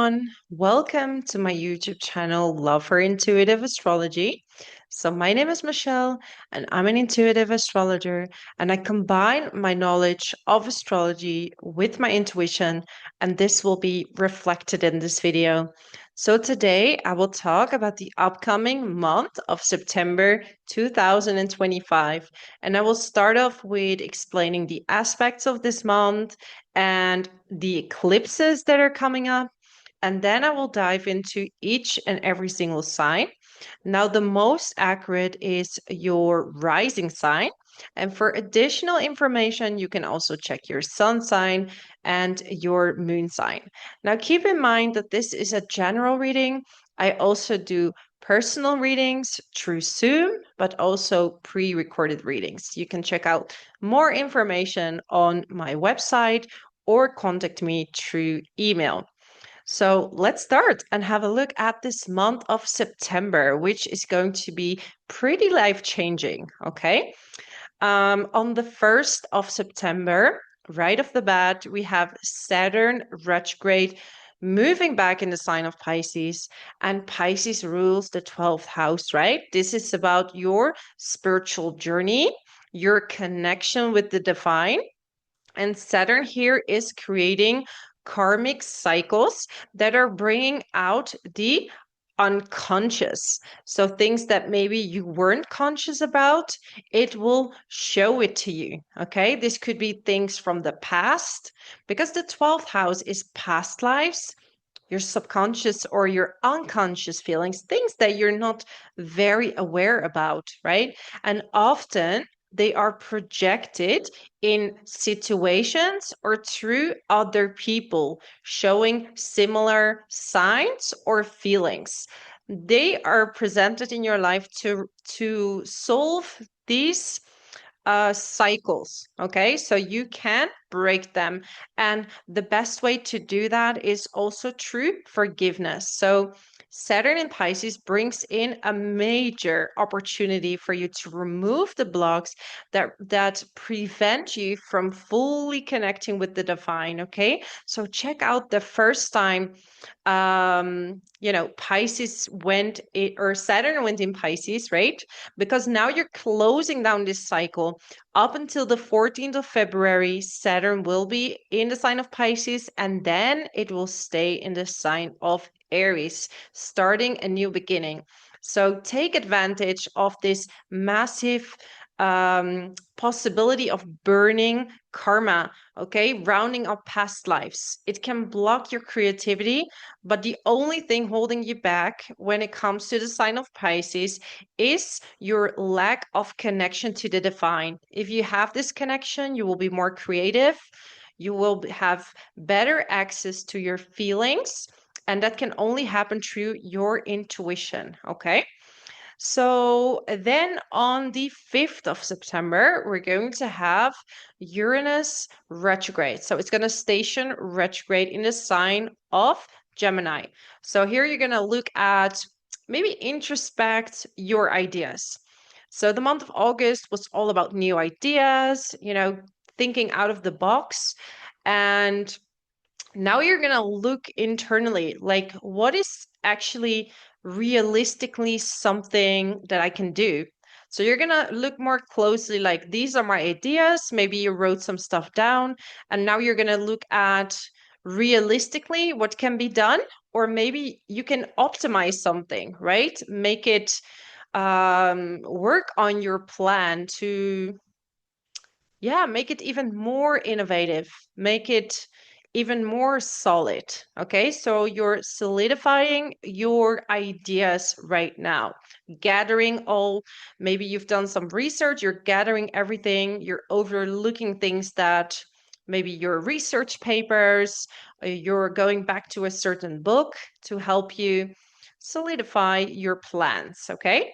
everyone. Welcome to my YouTube channel, Love for Intuitive Astrology. So, my name is Michelle, and I'm an intuitive astrologer, and I combine my knowledge of astrology with my intuition, and this will be reflected in this video. So, today I will talk about the upcoming month of September 2025, and I will start off with explaining the aspects of this month and the eclipses that are coming up. And then I will dive into each and every single sign. Now, the most accurate is your rising sign. And for additional information, you can also check your sun sign and your moon sign. Now, keep in mind that this is a general reading. I also do personal readings through Zoom, but also pre recorded readings. You can check out more information on my website or contact me through email. So let's start and have a look at this month of September, which is going to be pretty life changing. Okay. On the 1st of September, right off the bat, we have Saturn retrograde moving back in the sign of Pisces, and Pisces rules the 12th house, right? This is about your spiritual journey, your connection with the divine. And Saturn here is creating karmic cycles that are bringing out the unconscious. So things that maybe you weren't conscious about, it will show it to you. Okay. This could be things from the past because the 12th house is past lives, your subconscious or your unconscious feelings, things that you're not very aware about, right? And often they are projected in situations or through other people, showing similar signs or feelings. They are presented in your life to solve these cycles. Okay, so you can break them. And the best way to do that is also through forgiveness. So Saturn in Pisces brings in a major opportunity for you to remove the blocks that prevent you from fully connecting with the divine. Okay, so check out the first time Pisces went in, or Saturn went in Pisces, right? Because now you're closing down this cycle. Up until the 14th of February, Saturn will be in the sign of Pisces, and then it will stay in the sign of Aries, starting a new beginning. So take advantage of this massive possibility of burning karma, okay, rounding up past lives. It can block your creativity, but the only thing holding you back when it comes to the sign of Pisces is your lack of connection to the divine. If you have this connection, you will be more creative, you will have better access to your feelings, and that can only happen through your intuition, okay? So then on the 5th of September, we're going to have Uranus retrograde. So it's going to station retrograde in the sign of Gemini. So here you're going to look at maybe introspect your ideas. So the month of August was all about new ideas, thinking out of the box. And now you're going to look internally, like what is actually realistically something that I can do. So you're going to look more closely, like these are my ideas. Maybe you wrote some stuff down, and now you're going to look at realistically what can be done, or maybe you can optimize something, right? Make it work on your plan to, yeah, make it even more innovative, make it even more solid. Okay, so you're solidifying your ideas right now, gathering all, maybe you've done some research, you're gathering everything, you're overlooking things that maybe your research papers, you're going back to a certain book to help you solidify your plans. Okay.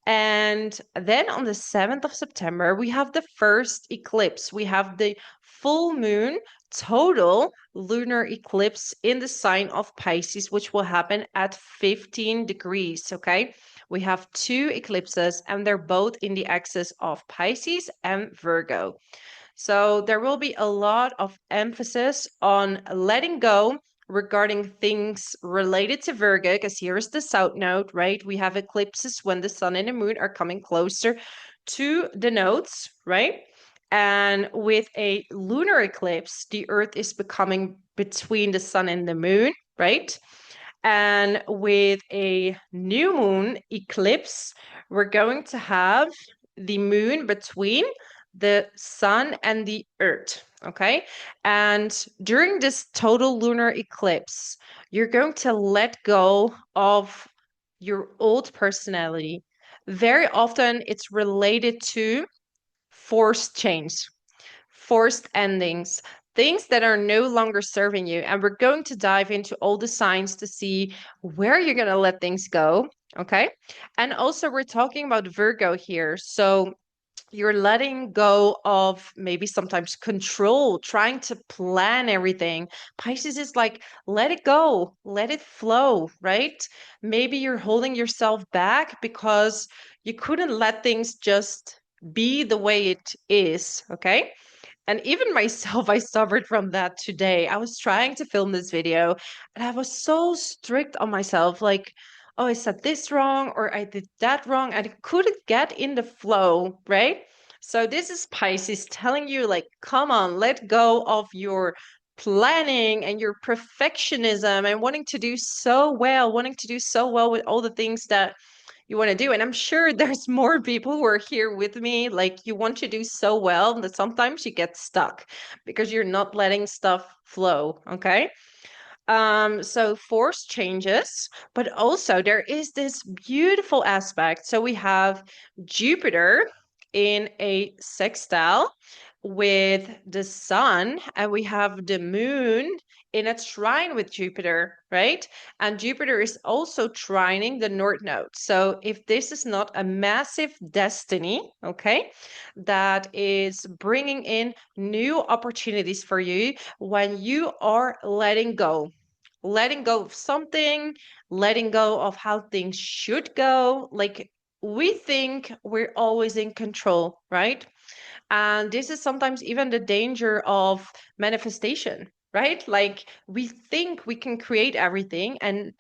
And then on the 7th of September, we have the first eclipse. We have the full moon total lunar eclipse in the sign of Pisces, which will happen at 15 degrees. Okay. We have two eclipses, and they're both in the axis of Pisces and Virgo. So there will be a lot of emphasis on letting go regarding things related to Virgo, because here is the south node, right? We have eclipses when the sun and the moon are coming closer to the nodes, right? And with a lunar eclipse, the earth is becoming between the sun and the moon, right? And with a new moon eclipse, we're going to have the moon between the sun and the earth. Okay. And during this total lunar eclipse, you're going to let go of your old personality. Very often, it's related to forced change, forced endings, things that are no longer serving you. And we're going to dive into all the signs to see where you're going to let things go. Okay. And also, we're talking about Virgo here. So, you're letting go of maybe sometimes control, trying to plan everything. Pisces is like, let it go, let it flow, right? Maybe you're holding yourself back because you couldn't let things just be the way it is. Okay. And even myself, I suffered from that today. I was trying to film this video and I was so strict on myself. Like, oh, I said this wrong or I did that wrong. I couldn't get in the flow, right? So this is Pisces telling you, like, come on, let go of your planning and your perfectionism and wanting to do so well, wanting to do so well with all the things that you want to do. And I'm sure there's more people who are here with me. Like you want to do so well that sometimes you get stuck because you're not letting stuff flow. Okay. So force changes, but also there is this beautiful aspect. So we have Jupiter in a sextile with the sun, and we have the moon in a trine with Jupiter, right? And Jupiter is also trining the North Node. So if this is not a massive destiny, okay, that is bringing in new opportunities for you when you are letting go of something, letting go of how things should go. Like we think we're always in control, right? And this is sometimes even the danger of manifestation, right? Like we think we can create everything, and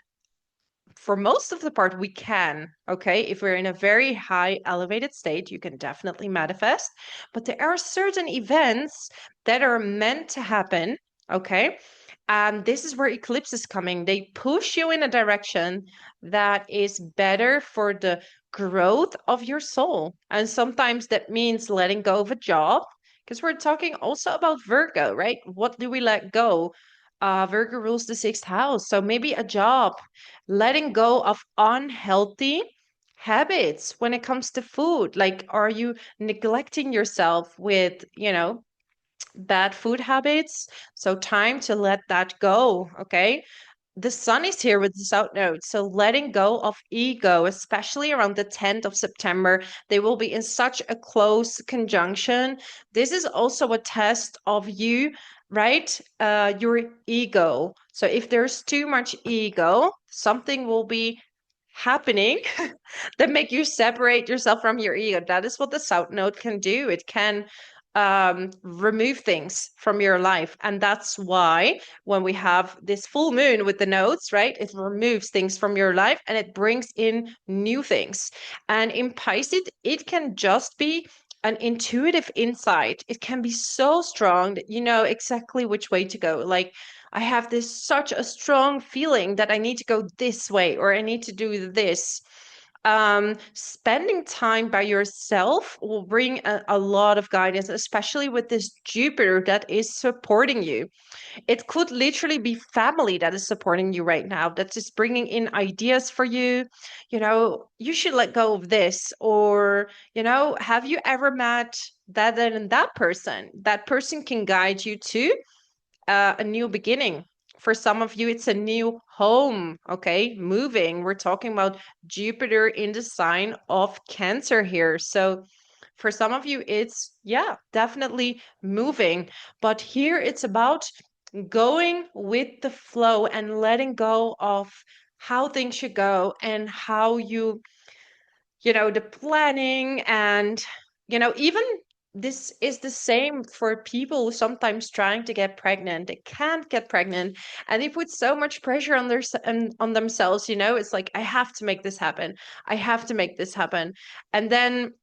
for most of the part we can. Okay, if we're in a very high elevated state, you can definitely manifest, but there are certain events that are meant to happen. Okay, and this is where eclipse is coming. They push you in a direction that is better for the growth of your soul, and sometimes that means letting go of a job, because we're talking also about Virgo, right? What do we let go? Virgo rules the sixth house, so maybe a job, letting go of unhealthy habits when it comes to food. Like, are you neglecting yourself with, bad food habits? So, time to let that go. Okay. The sun is here with the south node. So, letting go of ego, especially around the 10th of September, they will be in such a close conjunction. This is also a test of you, right? Your ego. So, if there's too much ego, something will be happening that make you separate yourself from your ego. That is what the south node can do. It can remove things from your life. And that's why when we have this full moon with the nodes, right, it removes things from your life and it brings in new things. And in Pisces, it can just be an intuitive insight. It can be so strong that you know exactly which way to go. Like, I have this such a strong feeling that I need to go this way or I need to do this. Spending time by yourself will bring a lot of guidance, especially with this Jupiter that is supporting you. It could literally be family that is supporting you right now, that's just bringing in ideas for you. You should let go of this. Or, have you ever met that and that person? That person can guide you to a new beginning. For some of you, it's a new home, okay? Moving. We're talking about Jupiter in the sign of Cancer here. So for some of you, it's, yeah, definitely moving. But here it's about going with the flow and letting go of how things should go and how the planning and, even this is the same for people who sometimes trying to get pregnant. They can't get pregnant, and they put so much pressure on on themselves. It's like, I have to make this happen. I have to make this happen, and then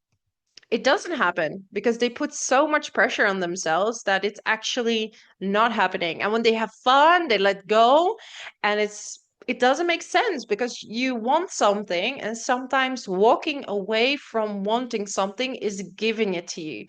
it doesn't happen because they put so much pressure on themselves that it's actually not happening. And when they have fun, they let go, and it doesn't make sense because you want something, and sometimes walking away from wanting something is giving it to you,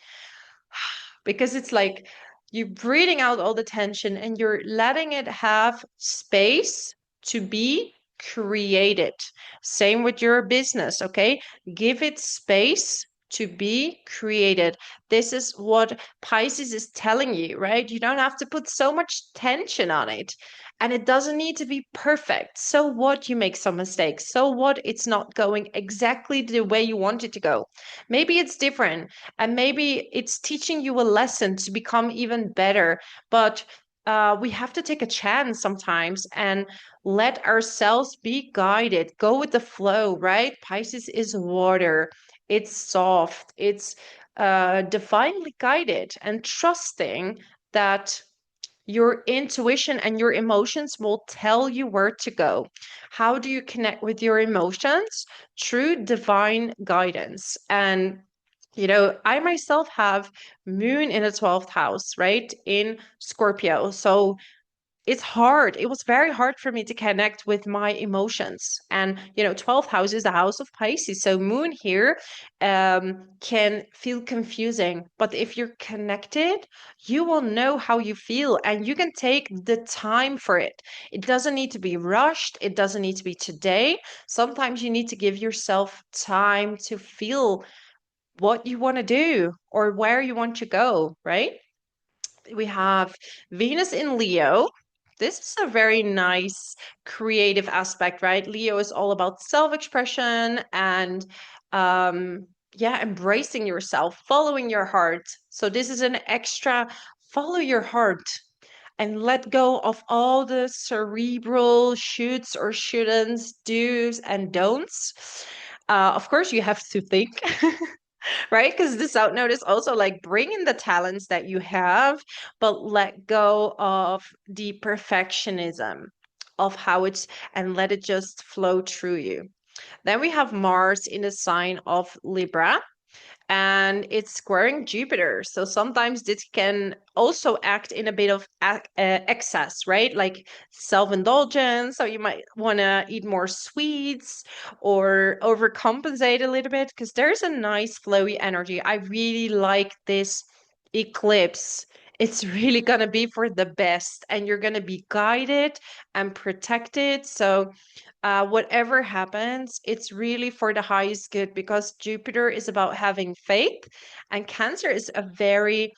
because it's like you're breathing out all the tension and you're letting it have space to be created. Same with your business, okay? Give it space to be created. This is what Pisces is telling you, right? You don't have to put so much tension on it. And it doesn't need to be perfect. So what? You make some mistakes. So what? It's not going exactly the way you want it to go. Maybe it's different, and maybe it's teaching you a lesson to become even better. But we have to take a chance sometimes and let ourselves be guided. Go with the flow, right? Pisces is water. It's soft. It's divinely guided, and trusting that your intuition and your emotions will tell you where to go. How do you connect with your emotions? Through divine guidance. And I myself have moon in the 12th house, right? In Scorpio. So it's hard. It was very hard for me to connect with my emotions. And 12th house is the house of Pisces. So moon here can feel confusing. But if you're connected, you will know how you feel, and you can take the time for it. It doesn't need to be rushed. It doesn't need to be today. Sometimes you need to give yourself time to feel what you want to do or where you want to go, right? We have Venus in Leo. This is a very nice creative aspect, right? Leo is all about self-expression and yeah, embracing yourself, following your heart. So this is an extra follow your heart and let go of all the cerebral shoulds or shouldn'ts, do's and don'ts. Of course, you have to think, right? Because the South Node is also like bring in the talents that you have, but let go of the perfectionism of how it's, and let it just flow through you. Then we have Mars in the sign of Libra, and it's squaring Jupiter. So sometimes this can also act in a bit of excess, right? Like self-indulgence. So you might want to eat more sweets or overcompensate a little bit, because there's a nice flowy energy. I really like this eclipse. It's really going to be for the best, and you're going to be guided and protected. So whatever happens, it's really for the highest good, because Jupiter is about having faith, and Cancer is a very,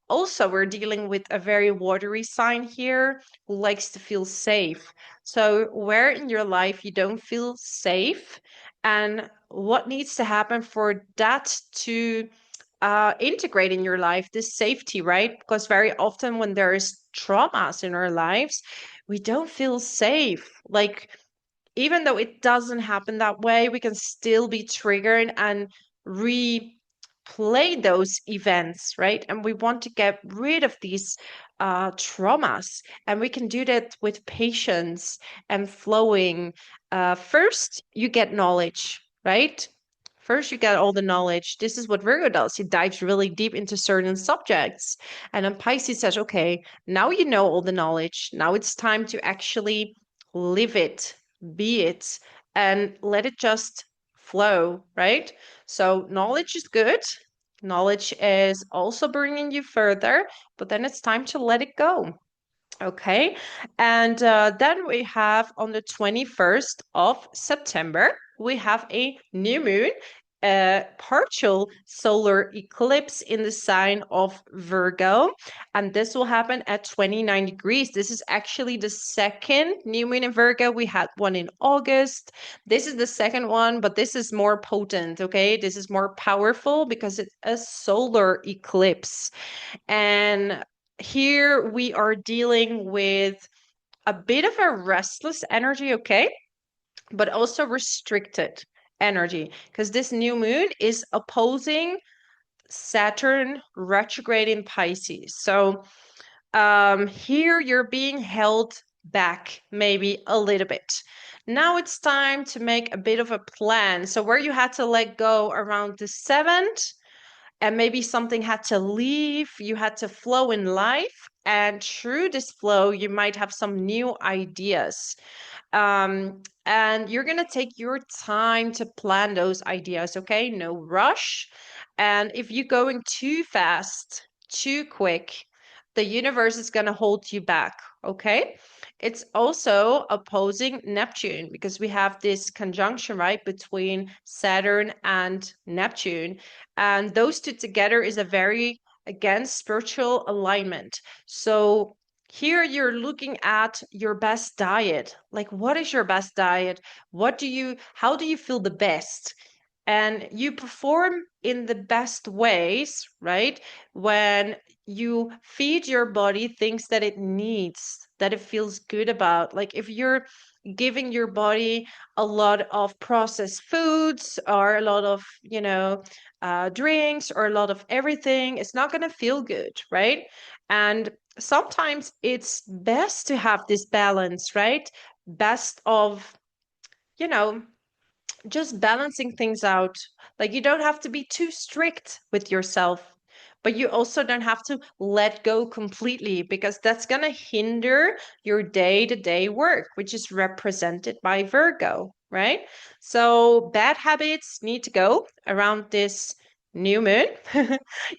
also, we're dealing with a very watery sign here who likes to feel safe. So, where in your life you don't feel safe, and what needs to happen for that to integrate in your life, this safety, right? Because very often when there's traumas in our lives, we don't feel safe. Like, even though it doesn't happen that way, we can still be triggered and replay those events, right? And we want to get rid of these traumas. And we can do that with patience and flowing. First, you get knowledge, right? First, you get all the knowledge. This is what Virgo does. He dives really deep into certain subjects. And then Pisces says, okay, now you know all the knowledge. Now it's time to actually live it, be it, and let it just flow, right? So knowledge is good. Knowledge is also bringing you further, but then it's time to let it go. Okay. And then we have on the 21st of September, we have a new moon, a partial solar eclipse in the sign of Virgo. And this will happen at 29 degrees. This is actually the second new moon in Virgo. We had one in August. This is the second one, but this is more potent. Okay. This is more powerful because it's a solar eclipse. And here we are dealing with a bit of a restless energy, okay? But also restricted energy, because this new moon is opposing Saturn retrograde in Pisces. So here you're being held back maybe a little bit. Now it's time to make a bit of a plan. So where you had to let go around the 7th, and maybe something had to leave, you had to flow in life. And through this flow, you might have some new ideas. And you're going to take your time to plan those ideas, okay? No rush. And if you're going too fast, too quick, the universe is going to hold you back, okay? It's also opposing Neptune because we have this conjunction, right, between Saturn and Neptune. And those two together is a very, again, spiritual alignment. So here you're looking at your best diet. Like, what is your best diet? How do you feel the best? And you perform in the best ways, right? When you feed your body things that it needs, that it feels good about. Like if you're giving your body a lot of processed foods or a lot of, drinks or a lot of everything, it's not going to feel good, right? And sometimes it's best to have this balance, right? Best of, you know, just balancing things out. Like you don't have to be too strict with yourself, but you also don't have to let go completely because that's going to hinder your day-to-day work, which is represented by Virgo, right? So bad habits need to go around this new moon.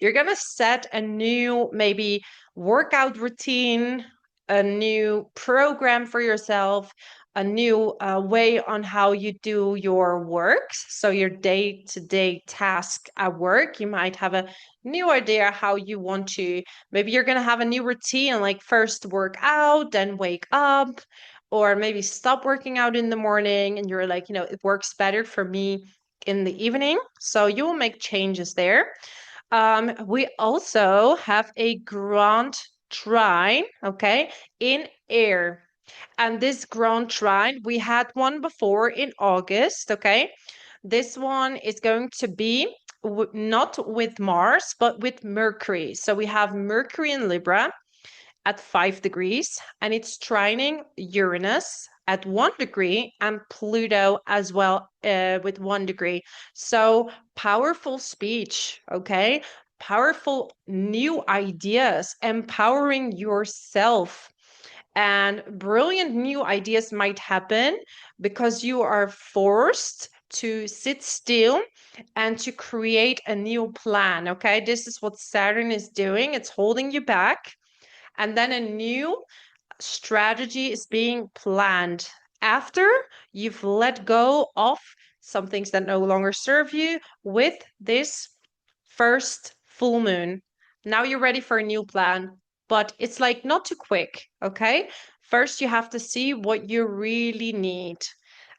You're going to set a new, maybe workout routine, a new program for yourself, a new way on how you do your work. So your day-to-day task at work, you might have a new idea how you want to. Maybe you're going to have a new routine, like first work out, then wake up, or maybe stop working out in the morning. And you're like, it works better for me in the evening. So you will make changes there. We also have a grand trine, okay, in air. And this grand trine, we had one before in August, okay? This one is going to be not with Mars, but with Mercury. So we have Mercury in Libra at 5 degrees, and it's trining Uranus at 1 degree and Pluto as well with 1 degree. So powerful speech, okay? Powerful new ideas, empowering yourself, and brilliant new ideas might happen because you are forced to sit still and to create a new plan. Okay, this is what Saturn is doing, it's holding you back. And then a new strategy is being planned after you've let go of some things that no longer serve you with this first full moon. Now you're ready for a new plan, but it's like not too quick, okay? First, you have to see what you really need.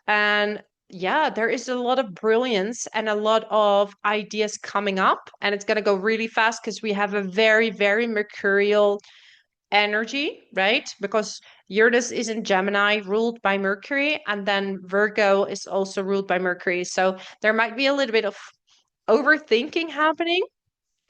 And yeah, there is a lot of brilliance and a lot of ideas coming up, and it's going to go really fast because we have a very, very mercurial energy, right? Because Uranus is in Gemini, ruled by Mercury, and then Virgo is also ruled by Mercury. So there might be a little bit of overthinking happening.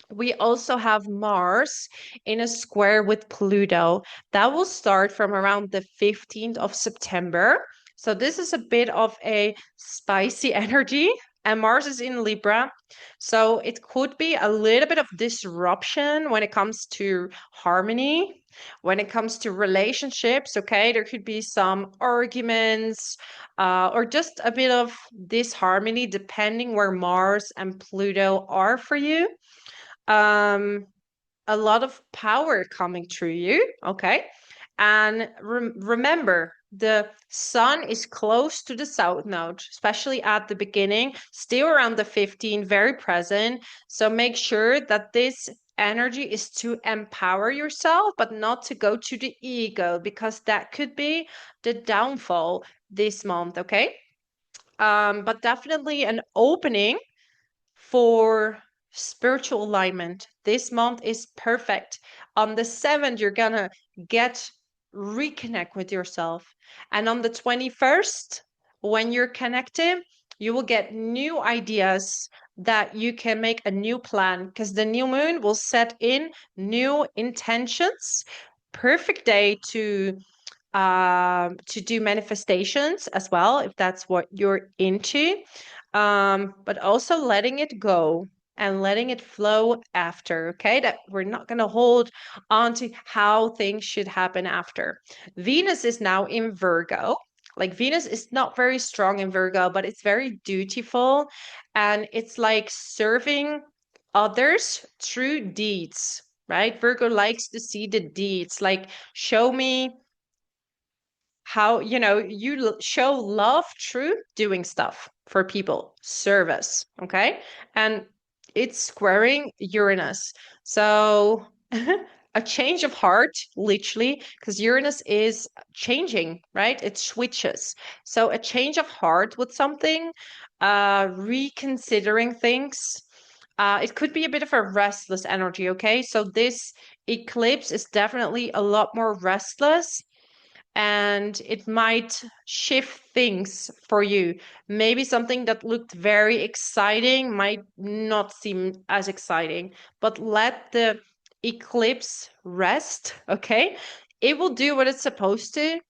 We also have Mars in a square with Pluto. That will start from around the 15th of September. So this is a bit of a spicy energy. And Mars is in Libra. So it could be a little bit of disruption when it comes to harmony, when it comes to relationships. Okay, there could be some arguments or just a bit of disharmony depending where Mars and Pluto are for you. um a lot of power coming through you, okay? And remember, the sun is close to the south node, especially at the beginning, still around the 15, very present. So make sure that this energy is to empower yourself, but not to go to the ego, because that could be the downfall this month, okay? But definitely an opening for spiritual alignment. This month is perfect. On the 7th, you're gonna get reconnect with yourself. And on the 21st, when you're connected, you will get new ideas, that you can make a new plan, because the new moon will set in new intentions. Perfect day to do manifestations as well, if that's what you're into. But also letting it go and letting it flow after, okay? That we're not going to hold on to how things should happen after. Venus is now in Virgo. Like Venus is not very strong in Virgo, but it's very dutiful, and it's like serving others through deeds, right? Virgo likes to see the deeds, like show me how, you show love through doing stuff for people, service, okay? And it's squaring Uranus. So a change of heart, literally, because Uranus is changing, right? It switches. So a change of heart with something, reconsidering things. It could be a bit of a restless energy, okay? So this eclipse is definitely a lot more restless, and it might shift things for you. Maybe something that looked very exciting might not seem as exciting, but let the eclipse rest, okay? It will do what it's supposed to.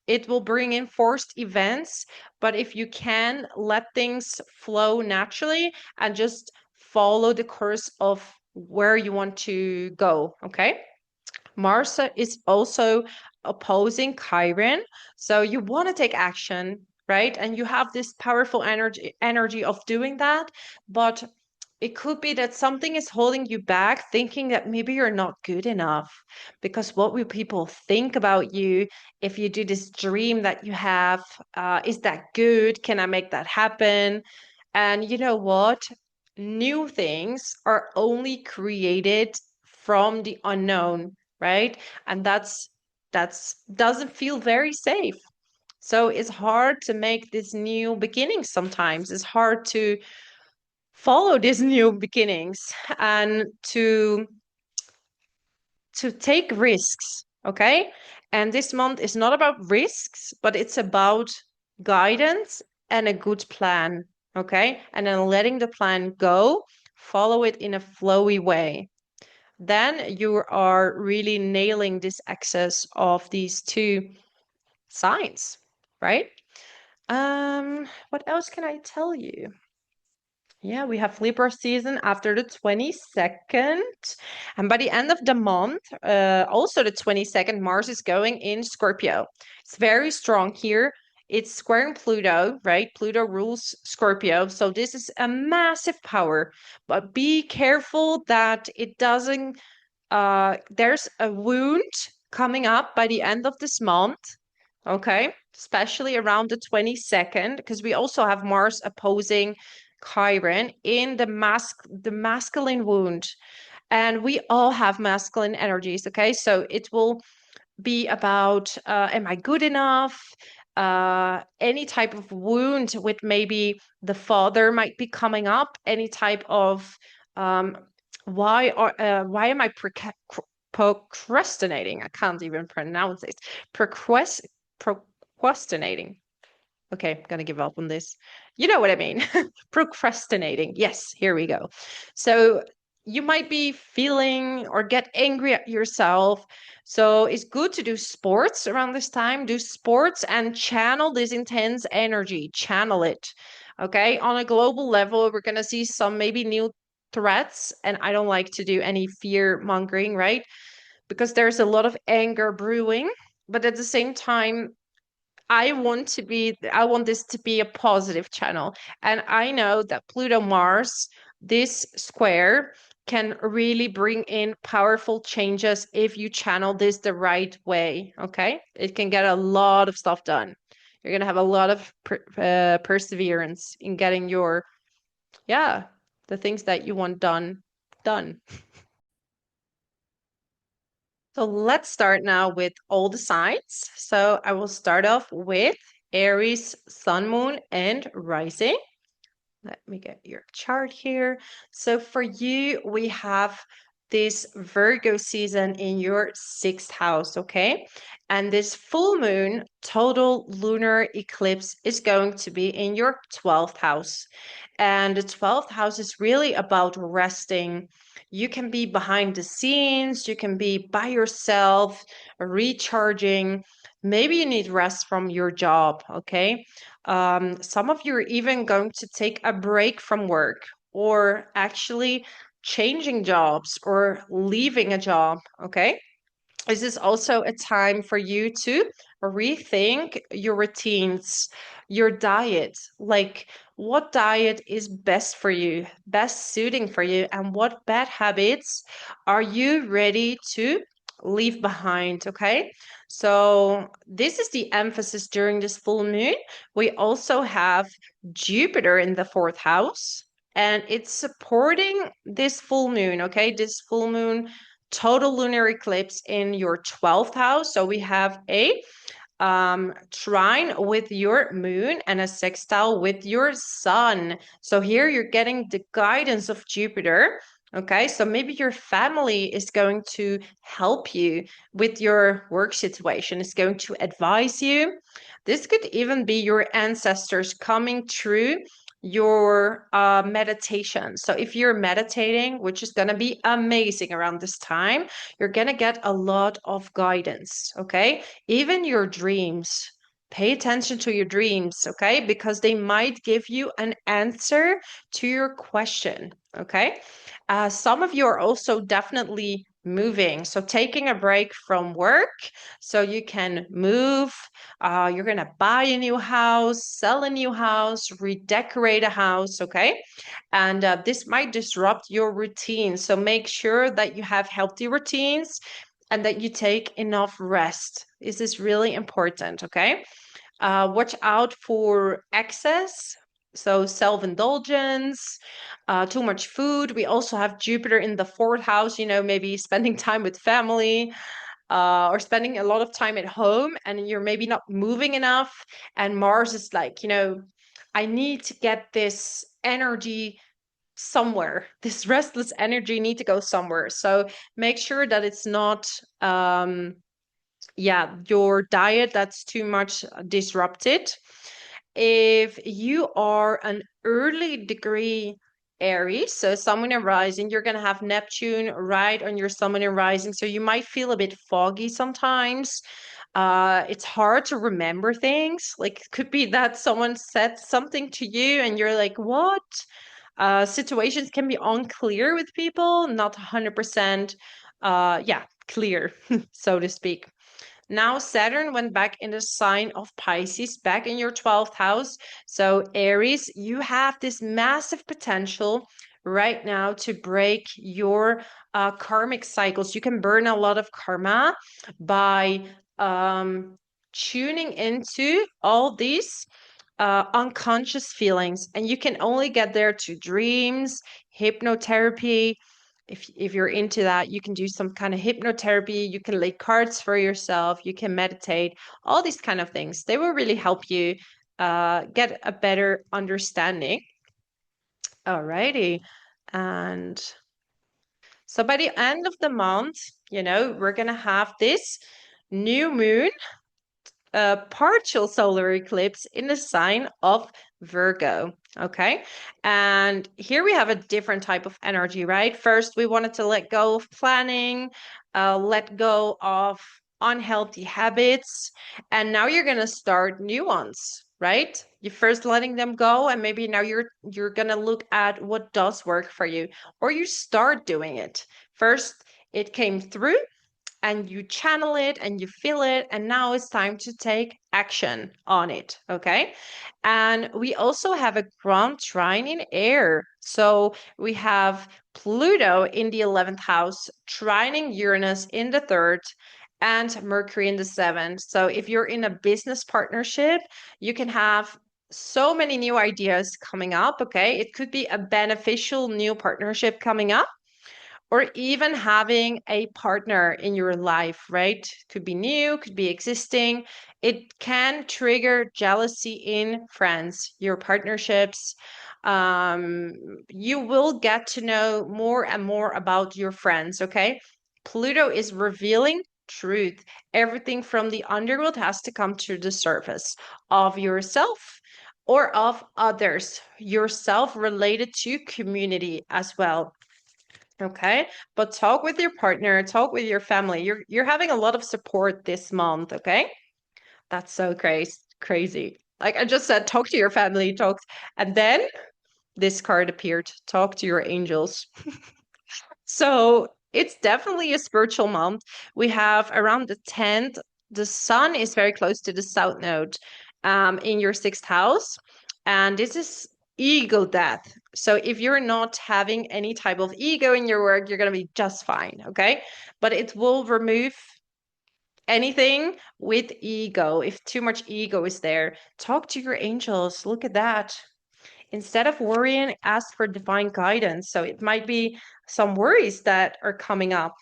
It will bring in forced events, but if you can let things flow naturally and just follow the course of where you want to go, okay? Mars is also opposing Chiron. So you want to take action, right? And you have this powerful energy of doing that, but it could be that something is holding you back, thinking that maybe you're not good enough. Because what will people think about you if you do this dream that you have? Is that good? Can I make that happen? And you know what? New things are only created from the unknown, right? And that's doesn't feel very safe. So it's hard to make this new beginnings sometimes. It's hard to follow these new beginnings and to take risks, okay? And this month is not about risks, but it's about guidance and a good plan, okay? And then letting the plan go, follow it in a flowy way. Then you are really nailing this axis of these two signs, right? What else can I tell you? Yeah, we have Libra season after the 22nd. And by the end of the month, also the 22nd, Mars is going in Scorpio. It's very strong here. It's squaring Pluto, right? Pluto rules Scorpio. So this is a massive power. But be careful that it doesn't, there's a wound coming up by the end of this month. Okay, especially around the 22nd, because we also have Mars opposing Chiron in the masculine wound. And we all have masculine energies, okay? So it will be about am I good enough? Any type of wound with maybe the father might be coming up, any type of um, why am I procrastinating? I can't even pronounce it. Procrastinating. Okay, I'm gonna give up on this. You know what I mean. Procrastinating. Yes, here we go. So you might be feeling or get angry at yourself. So it's good to do sports around this time. Do sports and channel this intense energy. Channel it. Okay. On a global level, we're gonna see some maybe new threats. And I don't like to do any fear mongering, right? Because there's a lot of anger brewing. But at the same time, I want this to be a positive channel. And I know that Pluto Mars, this square, can really bring in powerful changes if you channel this the right way. Okay. It can get a lot of stuff done. You're going to have a lot of perseverance in getting yeah, the things that you want done. So let's start now with all the signs. So I will start off with Aries, Sun, Moon, and Rising. Let me get your chart here. So for you, we have this Virgo season in your 6th house, okay? And this full moon total lunar eclipse is going to be in your 12th house. And the 12th house is really about resting. You can be behind the scenes, you can be by yourself, recharging. Maybe you need rest from your job, okay? Some of you are even going to take a break from work or actually changing jobs or leaving a job, okay? This is also a time for you to rethink your routines, your diet, like what diet is best for you, best suiting for you, and what bad habits are you ready to leave behind, okay? So this is the emphasis during this full moon. We also have Jupiter in the 4th house, and it's supporting this full moon, okay? This full moon total lunar eclipse in your 12th house. So we have a trine with your moon and a sextile with your sun. So here you're getting the guidance of Jupiter. Okay, so maybe your family is going to help you with your work situation, is going to advise you. This could even be your ancestors coming through your meditation. So if you're meditating, which is going to be amazing around this time, you're going to get a lot of guidance, okay? Even your dreams. Pay attention to your dreams, okay? Because they might give you an answer to your question, okay? Some of you are also definitely moving. So taking a break from work so you can move. You're going to buy a new house, sell a new house, redecorate a house, okay? And this might disrupt your routine. So make sure that you have healthy routines and that you take enough rest. This is really important, okay? Watch out for excess, so self-indulgence, too much food. We also have Jupiter in the 4th house, you know, maybe spending time with family, or spending a lot of time at home, and you're maybe not moving enough. And Mars is like, you know, I need to get this energy somewhere. This restless energy need to go somewhere. So make sure that it's not your diet that's too much disrupted. If you are an early degree Aries, so sun and rising, you're going to have Neptune right on your sun and rising. So you might feel a bit foggy sometimes. It's hard to remember things. Like it could be that someone said something to you and you're like, what? Situations can be unclear with people, not 100% clear, so to speak. Now Saturn went back in the sign of Pisces, back in your 12th house. So Aries, you have this massive potential right now to break your karmic cycles. You can burn a lot of karma by tuning into all these unconscious feelings. And you can only get there to dreams, hypnotherapy. If you're into that, you can do some kind of hypnotherapy. You can lay cards for yourself. You can meditate. All these kind of things. They will really help you get a better understanding. Alrighty. And so by the end of the month, you know, we're going to have this new moon, partial solar eclipse in the sign of Virgo. Okay. And here we have a different type of energy, right? First, we wanted to let go of planning, let go of unhealthy habits. And now you're going to start new ones, right? You're first letting them go, and maybe now you're going to look at what does work for you, or you start doing it. First, it came through and you channel it and you feel it, and now it's time to take action on it, okay? And we also have a grand trine in air. So we have Pluto in the 11th house, trining Uranus in the 3rd, and Mercury in the 7th. So if you're in a business partnership, you can have so many new ideas coming up, okay? It could be a beneficial new partnership coming up, or even having a partner in your life, right? Could be new, could be existing. It can trigger jealousy in friends, your partnerships. You will get to know more and more about your friends, okay? Pluto is revealing truth. Everything from the underworld has to come to the surface of yourself or of others, yourself related to community as well. Okay, but talk with your partner, talk with your family. You're having a lot of support this month, okay? That's so crazy. Like I just said, talk to your family, talk, and then this card appeared. Talk to your angels. So it's definitely a spiritual month. We have around the 10th, the sun is very close to the south node in your sixth house. And this is ego death. So if you're not having any type of ego in your work, you're going to be just fine. Okay. But it will remove anything with ego. If too much ego is there, talk to your angels. Look at that. Instead of worrying, ask for divine guidance. So it might be some worries that are coming up.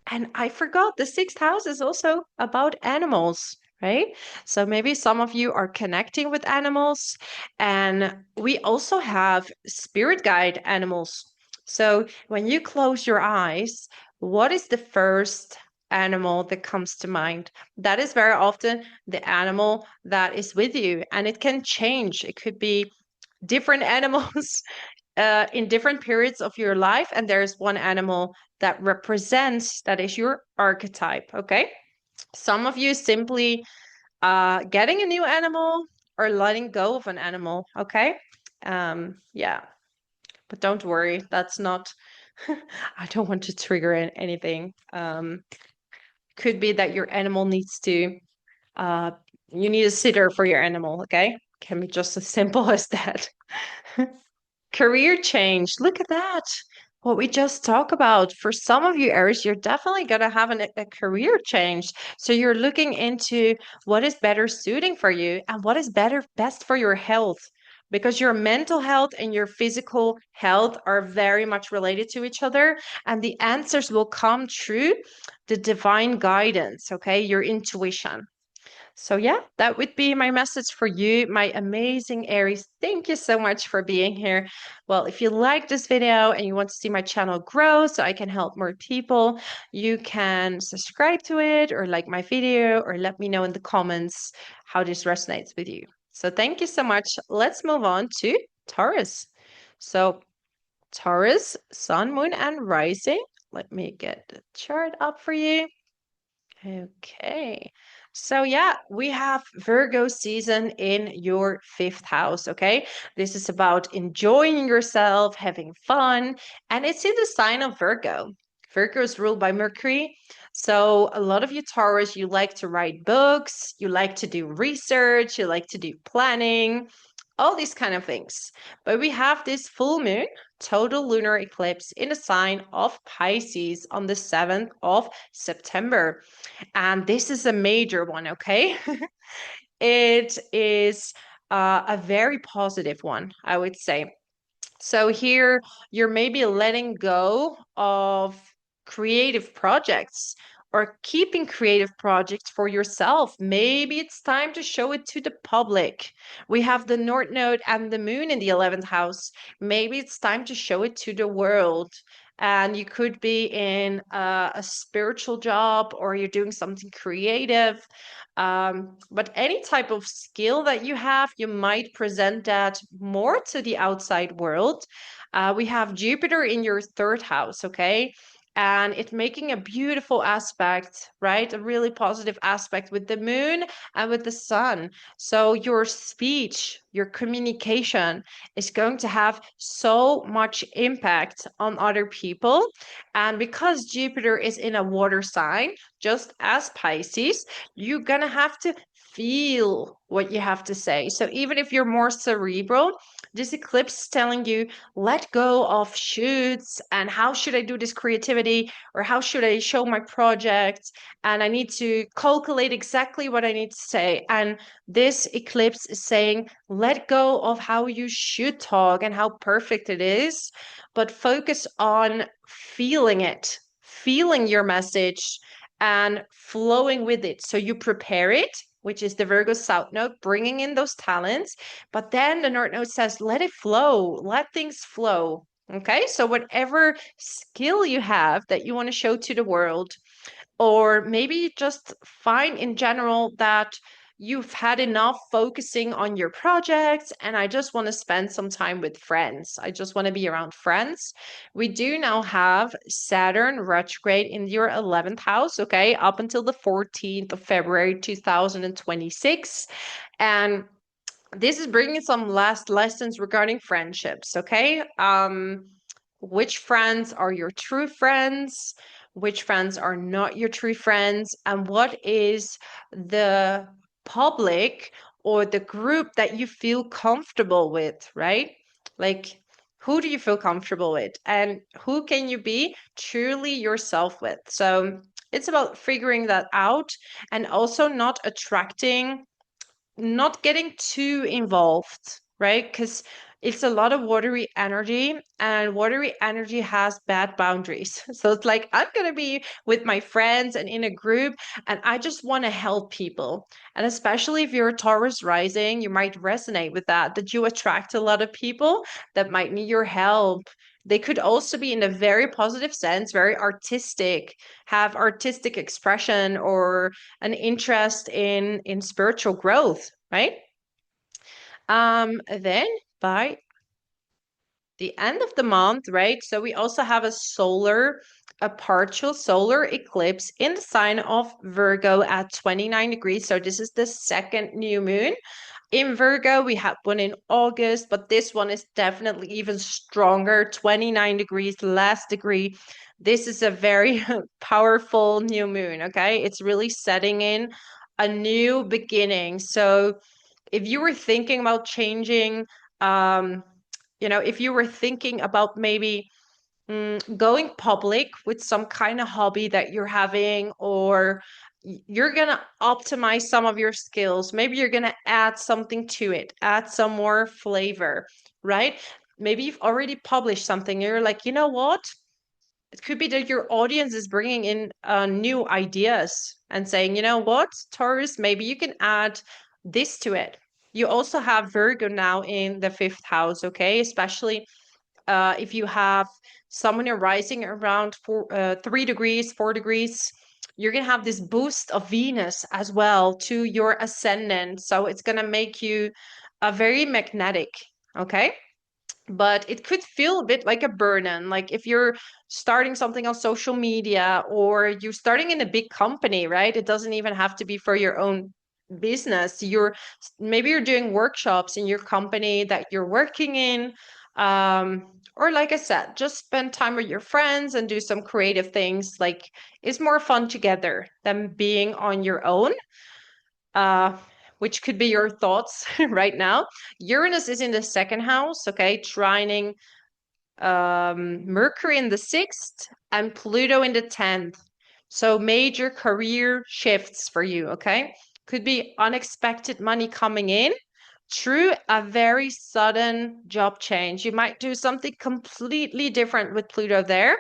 And I forgot the sixth house is also about animals, right? So maybe some of you are connecting with animals. And we also have spirit guide animals. So when you close your eyes, what is the first animal that comes to mind? That is very often the animal that is with you, and it can change. It could be different animals in different periods of your life, and there's one animal that represents, that is your archetype. Okay, some of you simply getting a new animal or letting go of an animal. Okay, yeah, but don't worry, that's not I don't want to trigger anything. Could be that your animal needs to uh you need a sitter for your animal. Okay, can be just as simple as that. Career change. Look at that. What we just talked about. For some of you, Aries, you're definitely going to have a career change. So you're looking into what is better suiting for you and what is best for your health. Because your mental health and your physical health are very much related to each other. And the answers will come through the divine guidance, okay? Your intuition. So yeah, that would be my message for you, my amazing Aries. Thank you so much for being here. Well, if you like this video and you want to see my channel grow so I can help more people, you can subscribe to it or like my video or let me know in the comments how this resonates with you. So thank you so much. Let's move on to Taurus. So Taurus, Sun, Moon, and Rising. Let me get the chart up for you. Okay. So yeah, we have Virgo season in your fifth house, okay? This is about enjoying yourself, having fun, and it's in the sign of Virgo. Virgo is ruled by Mercury. So a lot of you Taurus, you like to write books, you like to do research, you like to do planning, all these kind of things. But we have this full moon, total lunar eclipse in the sign of Pisces on the 7th of September. And this is a major one, okay? It is a very positive one, I would say. So here you're maybe letting go of creative projects or keeping creative projects for yourself. Maybe it's time to show it to the public. We have the North Node and the Moon in the 11th house. Maybe it's time to show it to the world. And you could be in a spiritual job or you're doing something creative. But any type of skill that you have, you might present that more to the outside world. We have Jupiter in your third house, okay? And it's making a beautiful aspect, right? A really positive aspect with the moon and with the sun. So your speech, your communication is going to have so much impact on other people. And because Jupiter is in a water sign, just as Pisces, you're going to have to feel what you have to say. So even if you're more cerebral, this eclipse is telling you, let go of shoots and how should I do this creativity or how should I show my project? And I need to calculate exactly what I need to say. And this eclipse is saying, let go of how you should talk and how perfect it is, but focus on feeling it, feeling your message and flowing with it. So you prepare it, which is the Virgo South Node, bringing in those talents. But then the North Node says, let it flow, let things flow. Okay, so whatever skill you have that you want to show to the world, or maybe just find in general that you've had enough focusing on your projects and I just want to spend some time with friends. I just want to be around friends. We do now have Saturn retrograde in your 11th house, okay, up until the 14th of February 2026. And this is bringing some last lessons regarding friendships, okay? Which friends are your true friends? Which friends are not your true friends? And what is the public or the group that you feel comfortable with, right? Like, who do you feel comfortable with? And who can you be truly yourself with? So it's about figuring that out and also not getting too involved, right? Because it's a lot of watery energy, and watery energy has bad boundaries. So it's like, I'm going to be with my friends and in a group, and I just want to help people. And especially if you're a Taurus rising, you might resonate with that you attract a lot of people that might need your help. They could also be in a very positive sense, very artistic, have artistic expression or an interest in spiritual growth, right? Then by the end of the month, right? So we also have a partial solar eclipse in the sign of Virgo at 29 degrees. So this is the second new moon. In Virgo, we had one in August, but this one is definitely even stronger, 29 degrees, last degree. This is a very powerful new moon, okay? It's really setting in a new beginning. So if you were thinking about changing, um, if you were thinking about maybe going public with some kind of hobby that you're having, or you're going to optimize some of your skills, maybe you're going to add something to it, add some more flavor, right? Maybe you've already published something, you're like, you know what? It could be that your audience is bringing in new ideas and saying, you know what, Taurus, maybe you can add this to it. You also have Virgo now in the fifth house, okay? Especially if you have someone you're rising around 3 degrees, 4 degrees, you're going to have this boost of Venus as well to your ascendant. So it's going to make you very magnetic, okay? But it could feel a bit like a burden. Like if you're starting something on social media or you're starting in a big company, right? It doesn't even have to be for your own business. Maybe you're doing workshops in your company that you're working in. Or like I said, just spend time with your friends and do some creative things. Like it's more fun together than being on your own. Uh, which could be your thoughts right now. Uranus is in the second house, okay, trining Mercury in the sixth and Pluto in the 10th. So major career shifts for you, okay? Could be unexpected money coming in through a very sudden job change. You might do something completely different with Pluto there.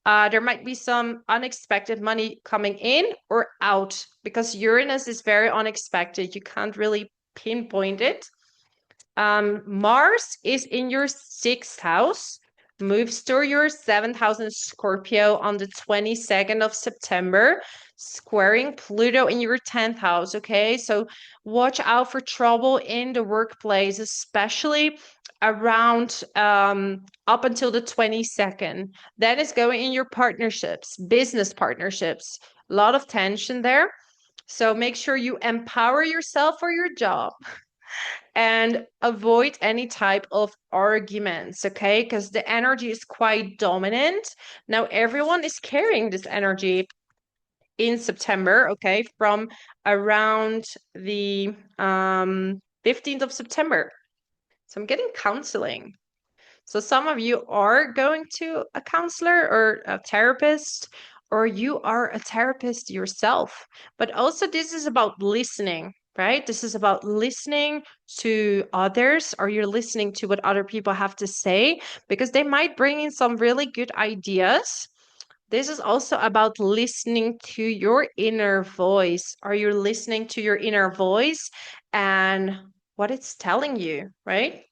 There might be some unexpected money coming in or out because Uranus is very unexpected. You can't really pinpoint it. Mars is in your sixth house, moves to your seventh house in Scorpio on the 22nd of September, squaring Pluto in your 10th house. Okay, so watch out for trouble in the workplace, especially around up until the 22nd. Then it's going in your partnerships, business partnerships. A lot of tension there. So make sure you empower yourself for your job and avoid any type of arguments, okay? Because the energy is quite dominant. Now, everyone is carrying this energy in September, okay, from around the 15th of September. So I'm getting counseling. So some of you are going to a counselor or a therapist, or you are a therapist yourself. But also, this is about listening. right? This is about listening to others, or you're listening to what other people have to say because they might bring in some really good ideas. This is also about listening to your inner voice. Are you listening to your inner voice and what it's telling you, right?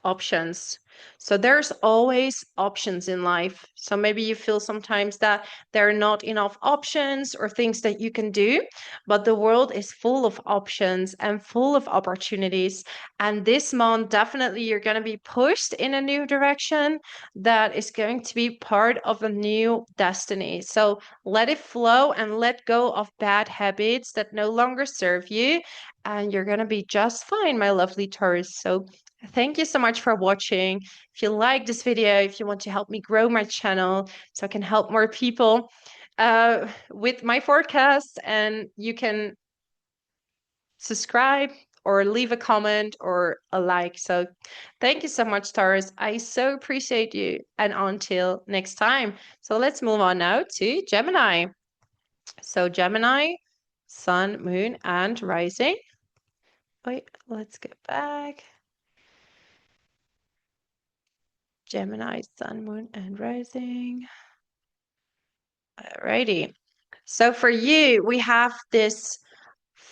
Options. So there's always options in life. So maybe you feel sometimes that there are not enough options or things that you can do, but the world is full of options and full of opportunities. And this month, definitely you're going to be pushed in a new direction that is going to be part of a new destiny. So let it flow and let go of bad habits that no longer serve you. And you're going to be just fine, my lovely Taurus. So thank you so much for watching. If you like this video, if you want to help me grow my channel so I can help more people with my forecast, and you can subscribe or leave a comment or a like. So thank you so much, Taurus. I so appreciate you. And until next time. So let's move on now to Gemini. So Gemini, Sun, Moon, and Rising. Wait, let's get back. Gemini, Sun, Moon, and Rising. Alrighty. So for you, we have this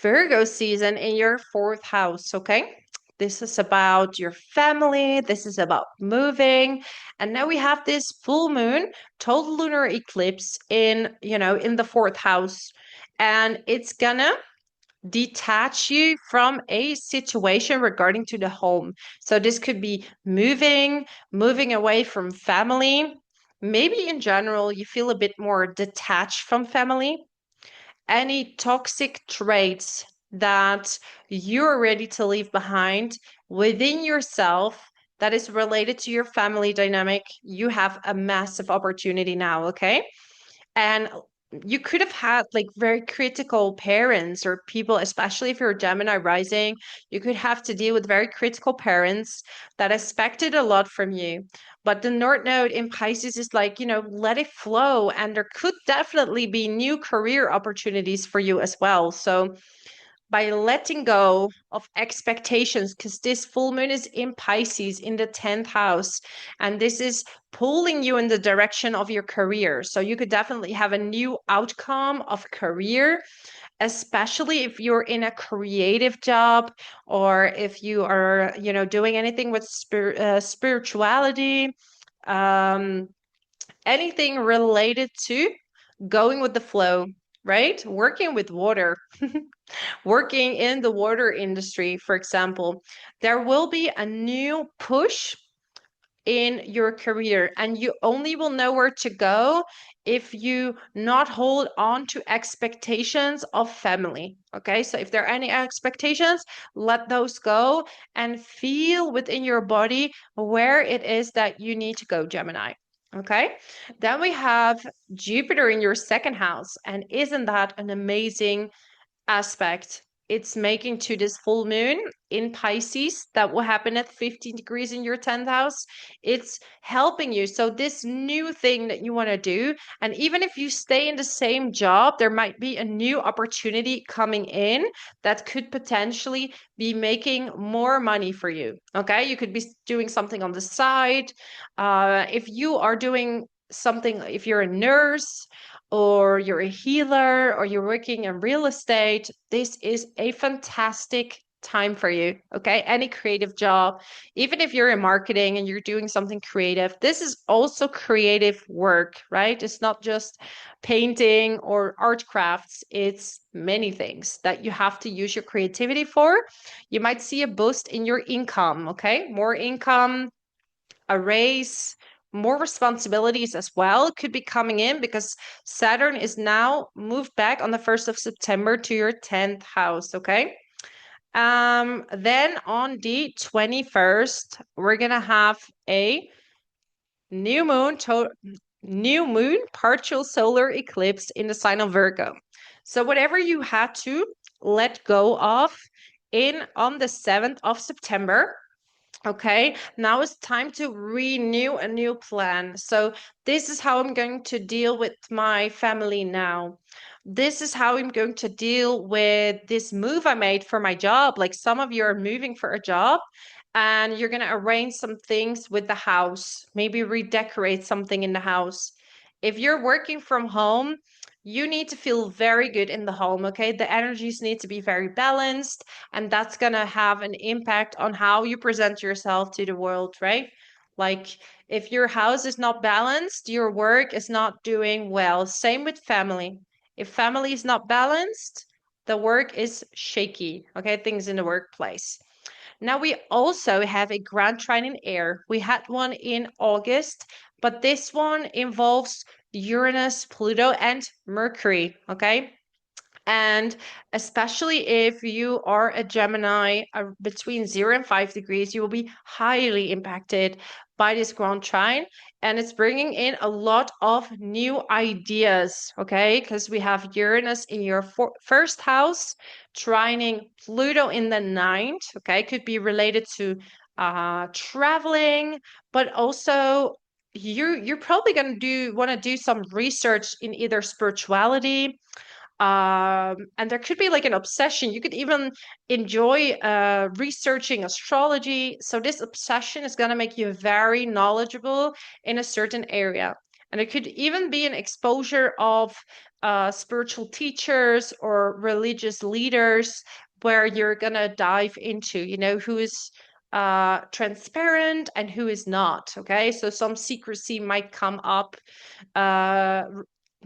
Virgo season in your fourth house, okay? This is about your family. This is about moving. And now we have this full moon, total lunar eclipse in the fourth house. And it's gonna detach you from a situation regarding to the home. So this could be moving away from family. Maybe in general, you feel a bit more detached from family. Any toxic traits that you're ready to leave behind within yourself that is related to your family dynamic, you have a massive opportunity now, okay? And you could have had like very critical parents or people, especially if you're a Gemini rising, you could have to deal with very critical parents that expected a lot from you. But the North Node in Pisces is like, let it flow. And there could definitely be new career opportunities for you as well. So by letting go of expectations, because this full moon is in Pisces in the 10th house, and this is pulling you in the direction of your career. So you could definitely have a new outcome of career, especially if you're in a creative job or if you are, doing anything with spirituality, um, anything related to going with the flow, right? Working with water. Working in the water industry, for example, there will be a new push in your career, and you only will know where to go if you not hold on to expectations of family. Okay, so if there are any expectations, let those go and feel within your body where it is that you need to go, Gemini. Okay, then we have Jupiter in your second house, and isn't that an amazing aspect? It's making to this full moon in Pisces that will happen at 15 degrees in your 10th house. It's helping you. So this new thing that you want to do, and even if you stay in the same job, there might be a new opportunity coming in that could potentially be making more money for you. Okay, you could be doing something on the side. If you are doing something, if you're a nurse, or you're a healer, or you're working in real estate, this is a fantastic time for you. Okay, any creative job, even if you're in marketing and you're doing something creative, this is also creative work, right? It's not just painting or art crafts, it's many things that you have to use your creativity for. You might see a boost in your income. Okay, more income, a raise, more responsibilities as well could be coming in because Saturn is now moved back on the 1st of September to your 10th house, okay? Then on the 21st, we're gonna have a new moon partial solar eclipse in the sign of Virgo. So whatever you had to let go of on the 7th of September, Okay, now it's time to renew a new plan. So, this is how I'm going to deal with my family now. This is how I'm going to deal with this move I made for my job. Like some of you are moving for a job and you're going to arrange some things with the house, maybe redecorate something in the house. If you're working from home, you need to feel very good in the home, okay? The energies need to be very balanced, and that's going to have an impact on how you present yourself to the world, right? Like if your house is not balanced, your work is not doing well. Same with family. If family is not balanced, the work is shaky, okay? Things in the workplace. Now we also have a grand trine in air. We had one in August, but this one involves Uranus, Pluto, and Mercury, okay? And especially if you are a Gemini between 0 and 5 degrees, you will be highly impacted by this grand trine. And it's bringing in a lot of new ideas, okay? Because we have Uranus in your first house, trining Pluto in the ninth, okay? Could be related to traveling, but also you're probably going to want to do some research in either spirituality, and there could be like an obsession. You could even enjoy researching astrology. So this obsession is going to make you very knowledgeable in a certain area. And it could even be an exposure of spiritual teachers or religious leaders where you're going to dive into, who is transparent and who is not. Okay. So some secrecy might come up uh,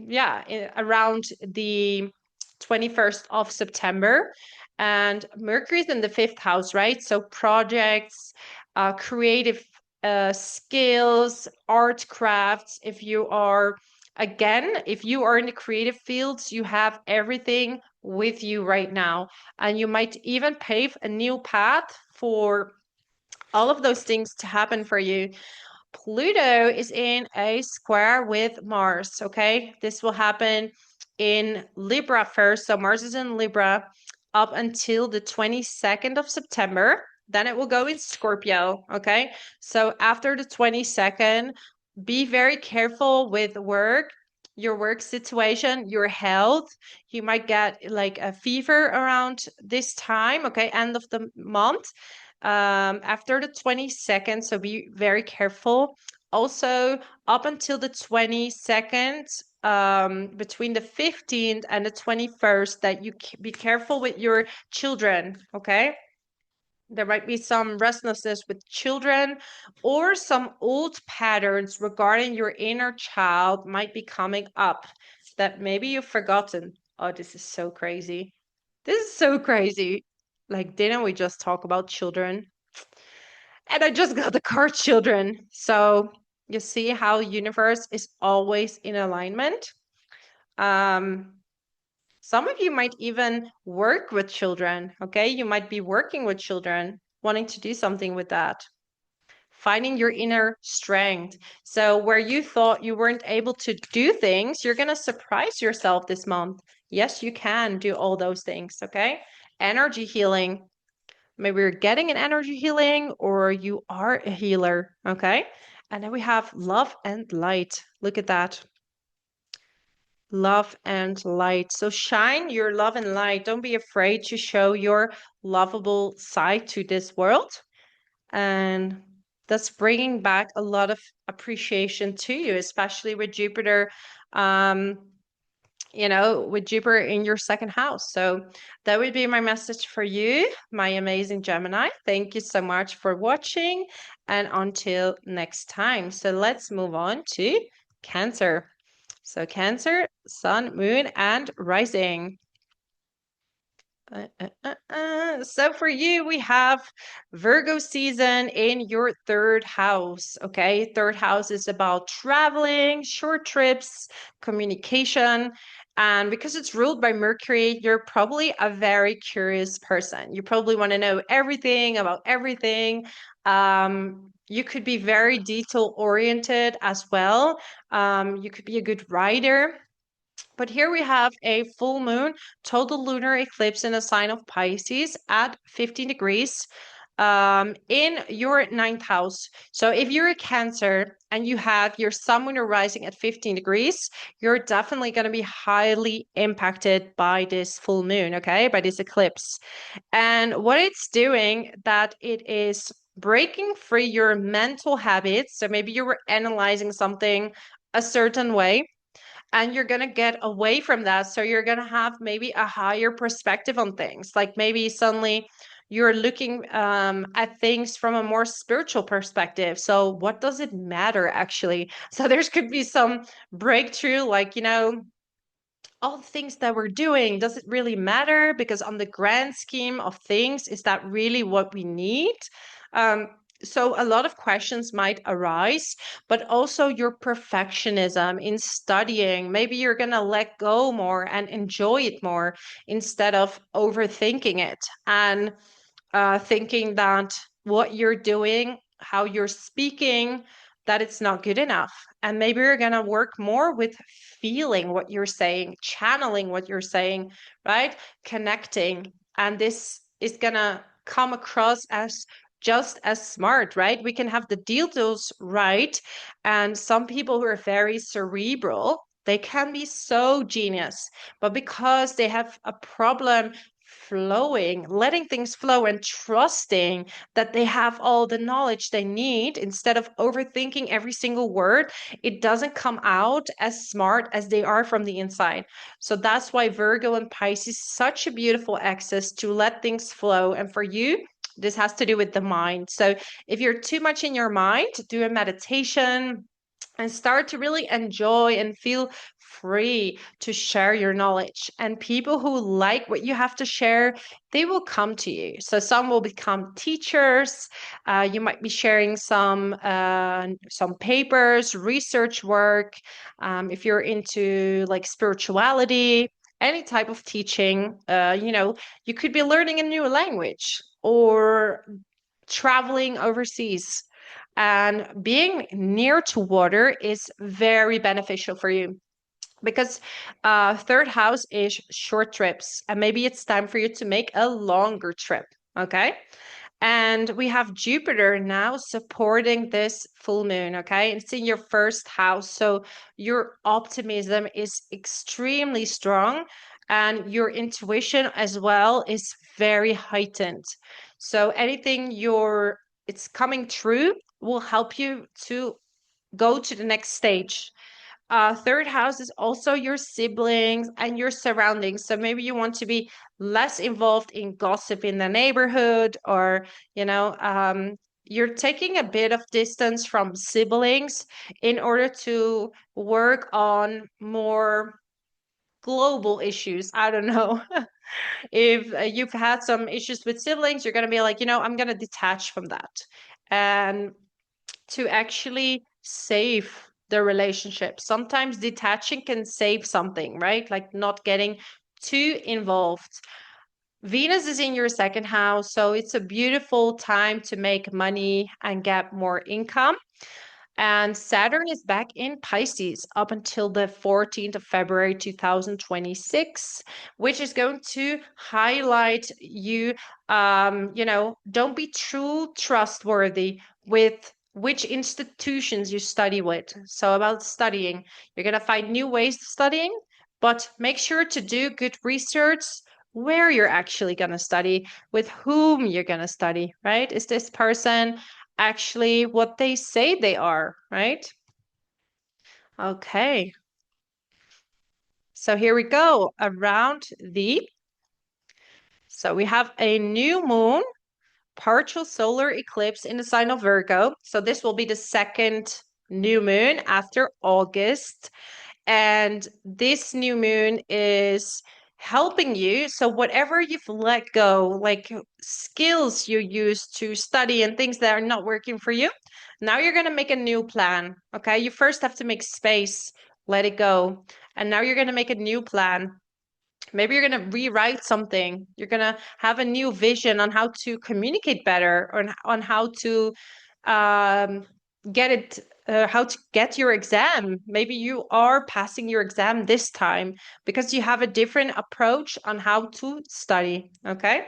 yeah, around the 21st of September. And Mercury's in the fifth house, right? So projects, creative skills, art crafts. If you are in the creative fields, you have everything with you right now. And you might even pave a new path for all of those things to happen for you. Pluto is in a square with Mars, okay? This will happen in Libra first. So Mars is in Libra up until the 22nd of September. Then it will go in Scorpio, okay? So after the 22nd, be very careful with work, your work situation, your health. You might get like a fever around this time, okay? End of the month, after the 22nd, so be very careful. Also, up until the 22nd, between the 15th and the 21st, that you be careful with your children, okay? There might be some restlessness with children, or some old patterns regarding your inner child might be coming up that maybe you've forgotten. Oh, this is so crazy. This is so crazy. Like, didn't we just talk about children? And I just got the card children. So you see how universe is always in alignment. Um, some of you might even work with children, okay? You might be working with children, wanting to do something with that. Finding your inner strength. So where you thought you weren't able to do things, you're going to surprise yourself this month. Yes, you can do all those things, okay? Energy healing. Maybe you're getting an energy healing or you are a healer, okay? And then we have love and light. Look at that. Love and light. So shine your love and light. Don't be afraid to show your lovable side to this world. And that's bringing back a lot of appreciation to you, especially with Jupiter, um, with Jupiter in your second house. So that would be my message for you, my amazing Gemini. Thank you so much for watching, and until next time. So let's move on to Cancer. So Cancer, Sun, Moon, and Rising. So for you, we have Virgo season in your third house. Okay, third house is about traveling, short trips, communication. And because it's ruled by Mercury, you're probably a very curious person. You probably want to know everything about everything. You could be very detail oriented as well. You could be a good writer. But here we have a full moon, total lunar eclipse in the sign of Pisces at 15 degrees. in your ninth house. So if you're a Cancer and you have your sun, moon, or rising at 15 degrees, you're definitely going to be highly impacted by this full moon, okay, by this eclipse. And what it's doing, that it is breaking free your mental habits. So maybe you were analyzing something a certain way and you're going to get away from that. So you're going to have maybe a higher perspective on things. Like maybe suddenly you're looking at things from a more spiritual perspective. So what does it matter actually? So there's could be some breakthrough, like, all the things that we're doing, does it really matter? Because on the grand scheme of things, is that really what we need? Um, so a lot of questions might arise, but also your perfectionism in studying. Maybe you're going to let go more and enjoy it more instead of overthinking it and thinking that what you're doing, how you're speaking, that it's not good enough. And maybe you're going to work more with feeling what you're saying, channeling what you're saying, right? Connecting. And this is going to come across as just as smart, right? We can have the details right. And some people who are very cerebral, they can be so genius, but because they have a problem flowing, letting things flow and trusting that they have all the knowledge they need instead of overthinking every single word, it doesn't come out as smart as they are from the inside. So that's why Virgo and Pisces such a beautiful axis to let things flow. And for you, this has to do with the mind. So if you're too much in your mind, do a meditation and start to really enjoy and feel free to share your knowledge. And people who like what you have to share, they will come to you. So some will become teachers. You might be sharing some papers, research work. If you're into like spirituality, any type of teaching, you could be learning a new language or traveling overseas. And being near to water is very beneficial for you because third house is short trips, and maybe it's time for you to make a longer trip. Okay. And we have Jupiter now supporting this full moon. Okay. It's in your first house. So your optimism is extremely strong, and your intuition as well is very heightened. So anything it's coming true will help you to go to the next stage. Third house is also your siblings and your surroundings. So maybe you want to be less involved in gossip in the neighborhood, or, you're taking a bit of distance from siblings in order to work on more global issues. I don't know. If you've had some issues with siblings, you're going to be like, I'm going to detach from that. And to actually save the relationship. Sometimes detaching can save something, right? Like not getting too involved. Venus is in your second house, so it's a beautiful time to make money and get more income. And Saturn is back in Pisces up until the 14th of February 2026, which is going to highlight you, don't be too trustworthy with which institutions you study with. So about studying, you're going to find new ways of studying, but make sure to do good research where you're actually going to study, with whom you're going to study, right? Is this person actually what they say they are, right? Okay. So here we go around so we have a new moon, partial solar eclipse in the sign of Virgo. So this will be the second new moon after August. And this new moon is helping you. So whatever you've let go, like skills you used to study and things that are not working for you, now you're going to make a new plan. Okay. You first have to make space, let it go. And now you're going to make a new plan. Maybe you're going to rewrite something. You're going to have a new vision on how to communicate better, or on how to um, how to get your exam. Maybe you are passing your exam this time because you have a different approach on how to study. Okay.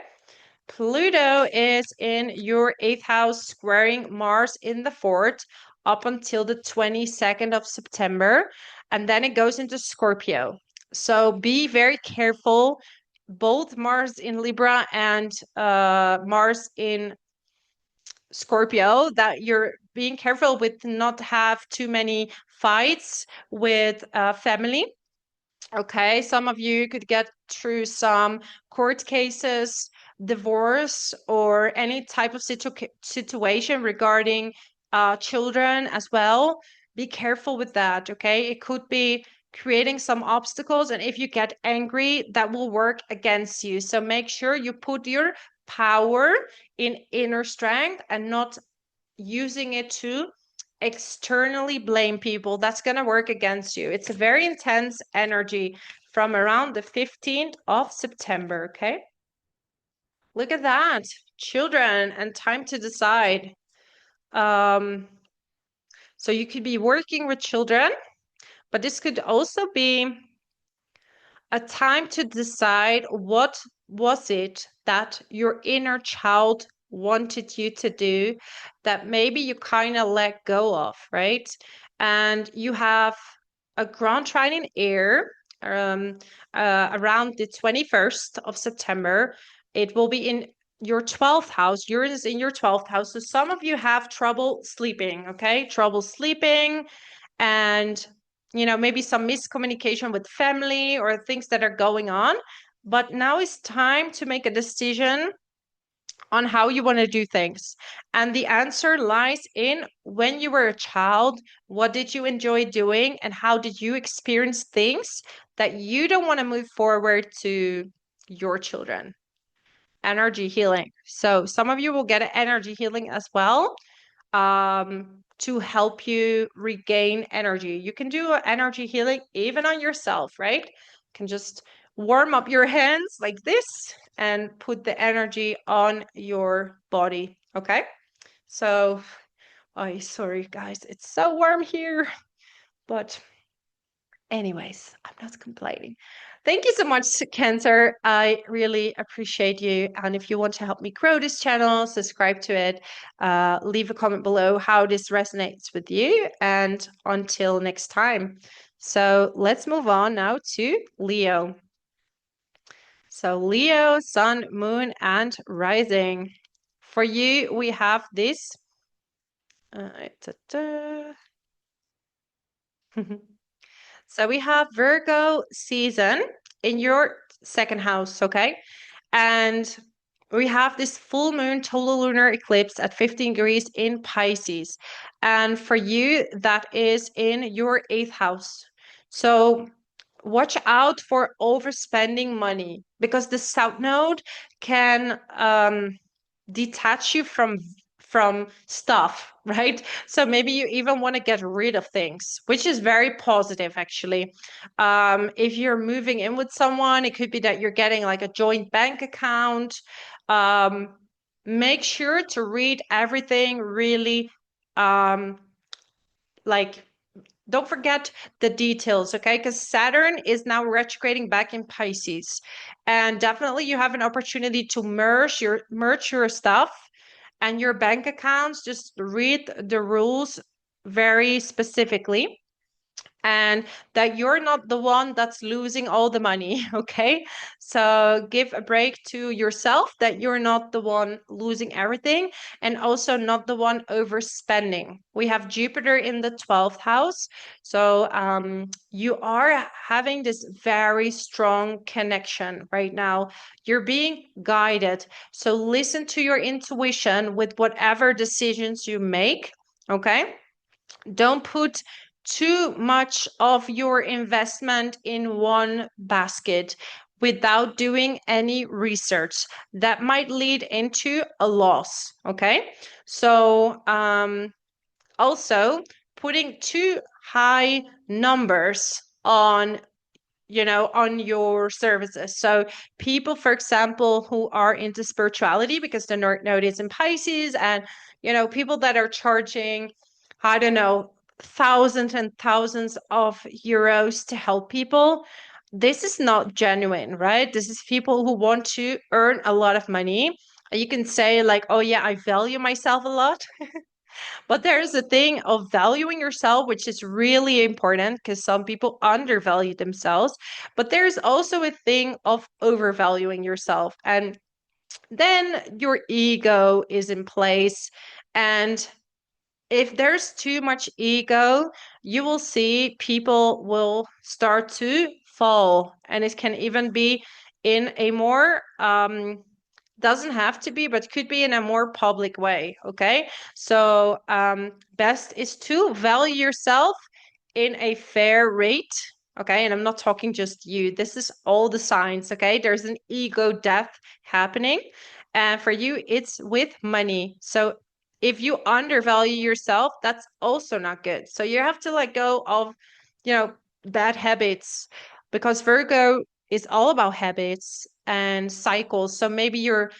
Pluto is in your 8th house, squaring Mars in the 4th up until the 22nd of September. And then it goes into Scorpio. So be very careful. Both Mars in Libra and Mars in Scorpio, that you're being careful with not have too many fights with family. Okay, some of you could get through some court cases, divorce, or any type of situation regarding children as well. Be careful with that, okay? It could be creating some obstacles, and if you get angry, that will work against you. So make sure you put your power in inner strength and not using it to externally blame people. That's going to work against you. It's a very intense energy from around the 15th of September, okay? Look at that. Children and time to decide. So you could be working with children, but this could also be a time to decide what was it that your inner child wanted you to do that maybe you kind of let go of, right? And you have a ground trine in air around the 21st of September. It will be in your 12th house. Uranus in your 12th house. So some of you have trouble sleeping, okay? Trouble sleeping, and maybe some miscommunication with family or things that are going on. But now it's time to make a decision on how you want to do things. And the answer lies in when you were a child, what did you enjoy doing and how did you experience things that you don't want to move forward to your children? Energy healing. So some of you will get energy healing as well, to help you regain energy. You can do energy healing even on yourself, right? You can just warm up your hands like this and put the energy on your body, okay? So, oh, sorry guys, it's so warm here, but anyways, I'm not complaining. Thank you so much, Cancer. I really appreciate you. And if you want to help me grow this channel, subscribe to it, leave a comment below how this resonates with you. And until next time. So let's move on now to Leo. So Leo, Sun, Moon, and Rising. For you, we have this. So we have Virgo season in your 2nd house, okay? And we have this full moon total lunar eclipse at 15 degrees in Pisces. And for you, that is in your 8th house. So watch out for overspending money because the South Node can detach you from stuff, right? So maybe you even want to get rid of things, which is very positive actually. If you're moving in with someone, it could be that you're getting like a joint bank account. Make sure to read everything really, like, don't forget the details, okay? Because Saturn is now retrograding back in Pisces, and definitely you have an opportunity to merge your stuff and your bank accounts. Just read the rules very specifically, and that you're not the one that's losing all the money, okay? So give a break to yourself that you're not the one losing everything and also not the one overspending. We have Jupiter in the 12th house. So you are having this very strong connection right now. You're being guided. So listen to your intuition with whatever decisions you make, okay? Don't put too much of your investment in one basket without doing any research. That might lead into a loss, okay? So also putting too high numbers on on your services. So people, for example, who are into spirituality, because the North Node is in Pisces, and people that are charging, I don't know, thousands and thousands of euros to help people. This is not genuine, right? This is people who want to earn a lot of money, And you can say like, oh yeah, I value myself a lot. But there's a thing of valuing yourself, which is really important because some people undervalue themselves. But there's also a thing of overvaluing yourself. And then your ego is in place. And if there's too much ego, you will see people will start to fall. And it can even be in a more, doesn't have to be, but could be in a more public way. Okay. So, best is to value yourself in a fair rate. Okay. And I'm not talking just you. This is all the signs. Okay. There's an ego death happening. And for you, it's with money. So if you undervalue yourself, that's also not good. So you have to let go of, bad habits, because Virgo is all about habits and cycles. So maybe you're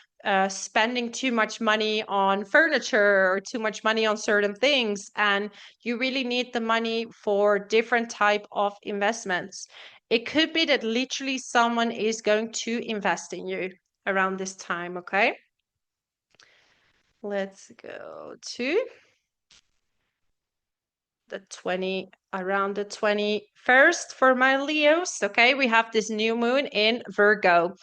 spending too much money on furniture or too much money on certain things, and you really need the money for different type of investments. It could be that literally someone is going to invest in you around this time, okay? Let's go to around the 21st for my Leos. Okay, we have this new moon in Virgo.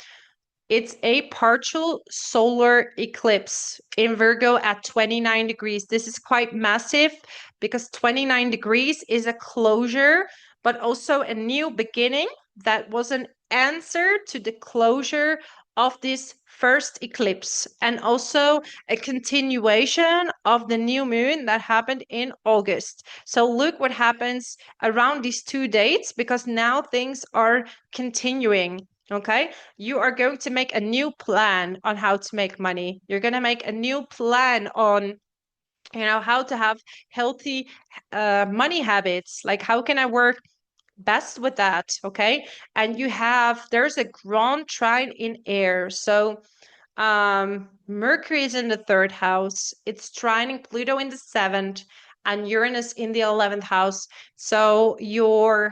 It's a partial solar eclipse in Virgo at 29 degrees. This is quite massive because 29 degrees is a closure, but also a new beginning that was an answer to the closure of this first eclipse, and also a continuation of the new moon that happened in August. So look what happens around these two dates, because now things are continuing. Okay, you are going to make a new plan on how to make money. You're going to make a new plan on, how to have healthy money habits. Like, how can I work best with that? Okay. And there's a grand trine in air. So Mercury is in the third house. It's trining Pluto in the seventh and Uranus in the 11th house. So you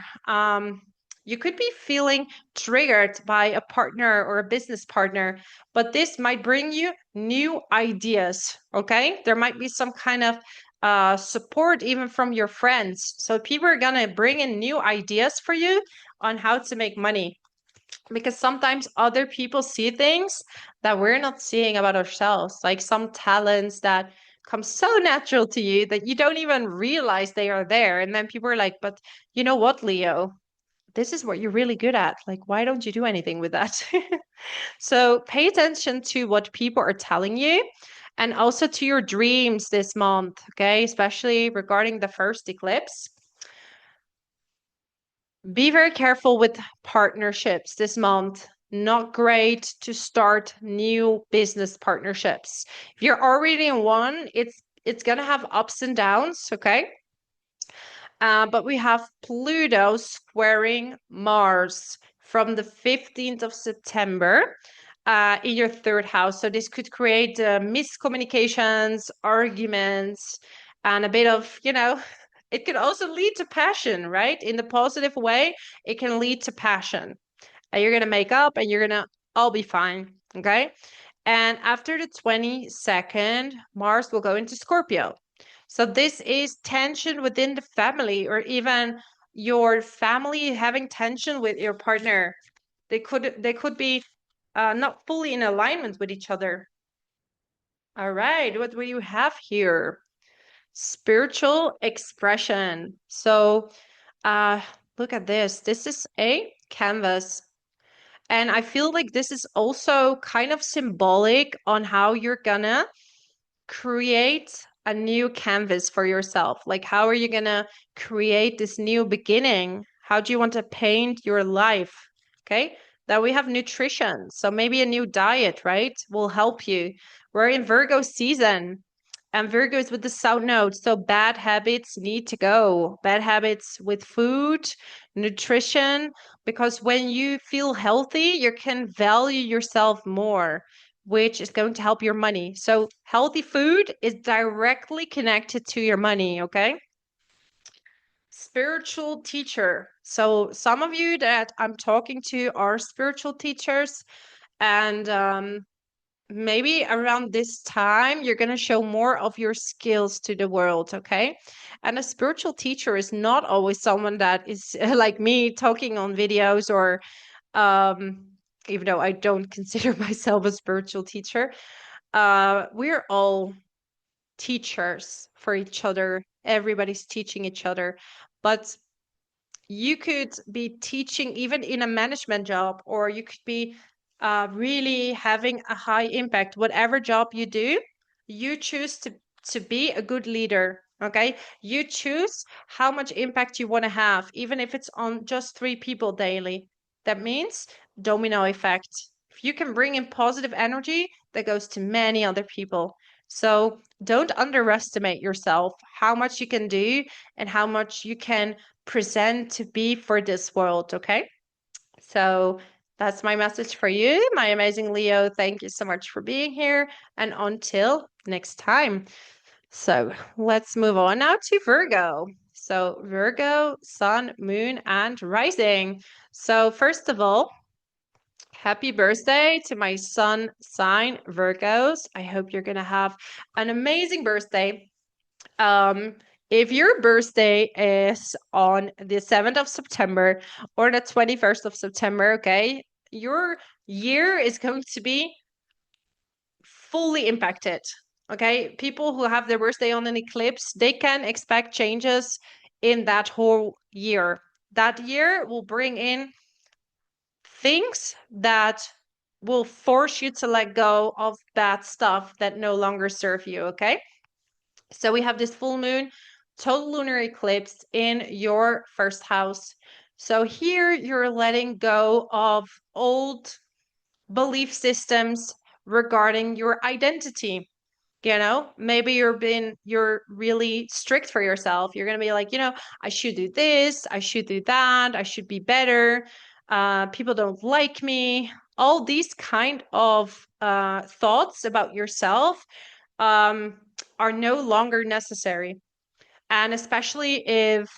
could be feeling triggered by a partner or a business partner, but this might bring you new ideas. Okay. There might be some kind of support even from your friends. So people are going to bring in new ideas for you on how to make money, because sometimes other people see things that we're not seeing about ourselves, like some talents that come so natural to you that you don't even realize they are there. And then people are like, but you know what, Leo, this is what you're really good at. Like, why don't you do anything with that? So pay attention to what people are telling you, and also to your dreams this month, okay? Especially regarding the first eclipse. Be very careful with partnerships this month. Not great to start new business partnerships. If you're already in one, it's gonna have ups and downs, okay? But we have Pluto squaring Mars from the 15th of September in your third house. So this could create miscommunications, arguments, and a bit of, it could also lead to passion, right? In the positive way, it can lead to passion. And you're going to make up and you're going to all be fine. Okay. And after the 22nd, Mars will go into Scorpio. So this is tension within the family, or even your family having tension with your partner. They could be not fully in alignment with each other. All right, what do you have here? Spiritual expression. So uh, look at this. This is a canvas. And I feel like this is also kind of symbolic on how you're gonna create a new canvas for yourself. Like, how are you gonna create this new beginning? How do you want to paint your life? Okay. Then we have nutrition. So maybe a new diet, right, will help you. We're in Virgo season. And Virgo is with the South Node. So bad habits need to go. Bad habits with food, nutrition, because when you feel healthy, you can value yourself more, which is going to help your money. So healthy food is directly connected to your money, okay? Spiritual teacher. So some of you that I'm talking to are spiritual teachers, and maybe around this time, you're going to show more of your skills to the world, okay? And a spiritual teacher is not always someone that is like me talking on videos or um even though I don't consider myself a spiritual teacher. We're all teachers for each other. Everybody's teaching each other. But you could be teaching even in a management job, or you could be really having a high impact. Whatever job you do, you choose to be a good leader. Okay, you choose how much impact you want to have, even if it's on just 3 people daily. That means domino effect. If you can bring in positive energy, that goes to many other people. So don't underestimate yourself, how much you can do and how much you can present to be for this world, okay? So that's my message for you, my amazing Leo. Thank you so much for being here, and until next time. So let's move on now to Virgo. So Virgo, sun, moon, and rising. So first of all, happy birthday to my sun sign, Virgos. I hope you're going to have an amazing birthday. Um, if your birthday is on the 7th of September or the 21st of September, okay, your year is going to be fully impacted. Okay, people who have their birthday on an eclipse, they can expect changes in that whole year. That year will bring in things that will force you to let go of bad stuff that no longer serve you, okay? So we have this full moon, total lunar eclipse in your first house. So here you're letting go of old belief systems regarding your identity. Maybe you're really strict for yourself. You're going to be like, I should do this, I should do that, I should be better. People don't like me. All these kind of thoughts about yourself um, are no longer necessary. And especially if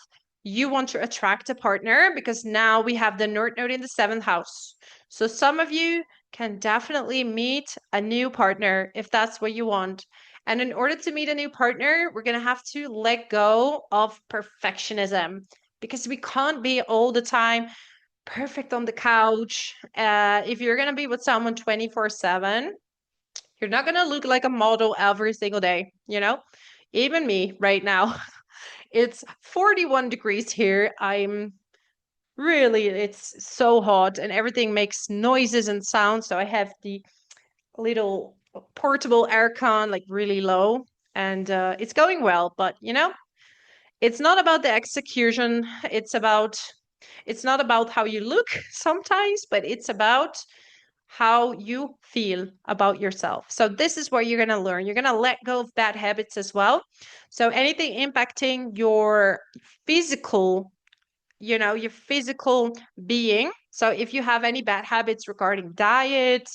you want to attract a partner, because now we have the North Node in the 7th house. So some of you can definitely meet a new partner if that's what you want. And in order to meet a new partner, we're going to have to let go of perfectionism, because we can't be all the time perfect on the couch. If you're going to be with someone 24/7, you're not going to look like a model every single day, Even me right now. It's 41 degrees here. It's so hot and everything makes noises and sounds. So I have the little portable aircon like really low, and it's going well. But it's not about the execution. It's not about how you look sometimes, but it's about how you feel about yourself. So this is what you're going to learn. You're going to let go of bad habits as well. So anything impacting your physical, your physical being. So if you have any bad habits regarding diet,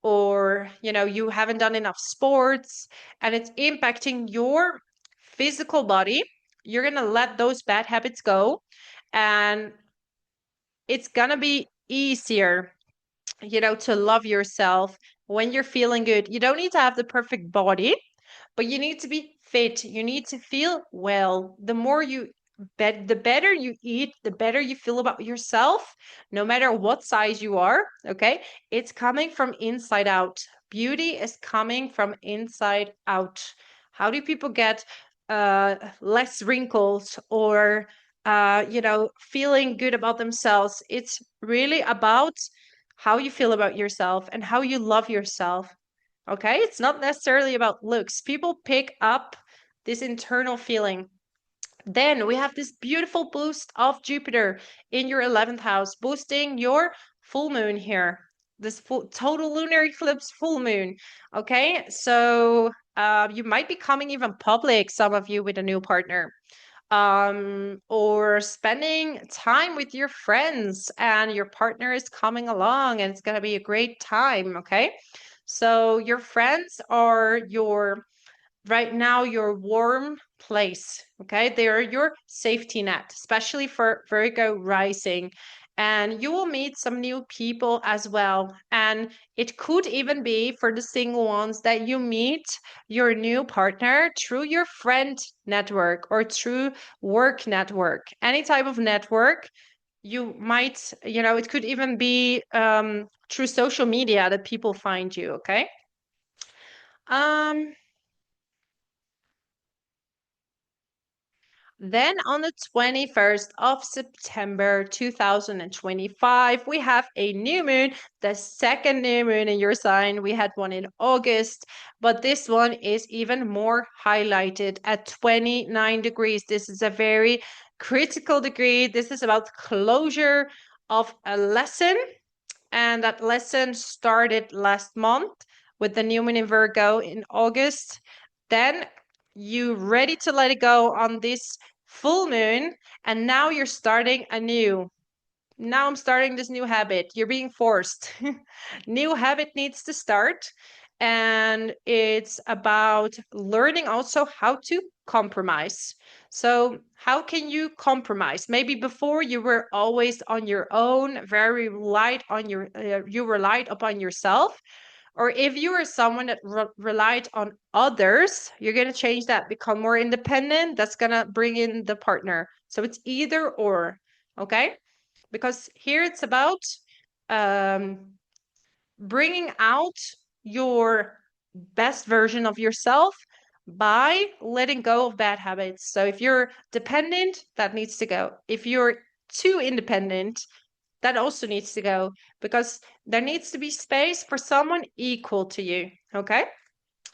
or you haven't done enough sports and it's impacting your physical body, you're going to let those bad habits go, and it's going to be easier to love yourself when you're feeling good. You don't need to have the perfect body, but you need to be fit. You need to feel well. The better you eat, the better you feel about yourself, no matter what size you are. Okay. It's coming from inside out. Beauty is coming from inside out. How do people get less wrinkles, or feeling good about themselves? It's really about how you feel about yourself and how you love yourself. Okay, it's not necessarily about looks. People pick up this internal feeling. Then we have this beautiful boost of Jupiter in your 11th house, boosting your full moon here. This total lunar eclipse full moon. Okay, so you might be coming even public, some of you, with a new partner, or spending time with your friends, and your partner is coming along and it's going to be a great time. Okay, so your friends are right now your warm place. Okay, they are your safety net, especially for Virgo rising. and you will meet some new people as well. And it could even be for the single ones that you meet your new partner through your friend network or through work network, any type of network. You might, it could even be through social media that people find you. Okay. um Then on the 21st of September 2025, we have a new moon, the second new moon in your sign. We had one in August, but this one is even more highlighted at 29 degrees. This is a very critical degree. This is about closure of a lesson, and that lesson started last month with the new moon in Virgo in August. Then you ready to let it go on this full moon, and now you're starting anew. Now I'm starting this new habit. You're being forced. New habit needs to start. And it's about learning also how to compromise. So, how can you compromise? Maybe before you were always on your own, very light on you relied upon yourself. Or if you are someone that relied on others, you're going to change that, become more independent. That's going to bring in the partner. So it's either or. Okay. Because here it's about um, bringing out your best version of yourself by letting go of bad habits. So if you're dependent, that needs to go. If you're too independent, that also needs to go, because there needs to be space for someone equal to you. Okay.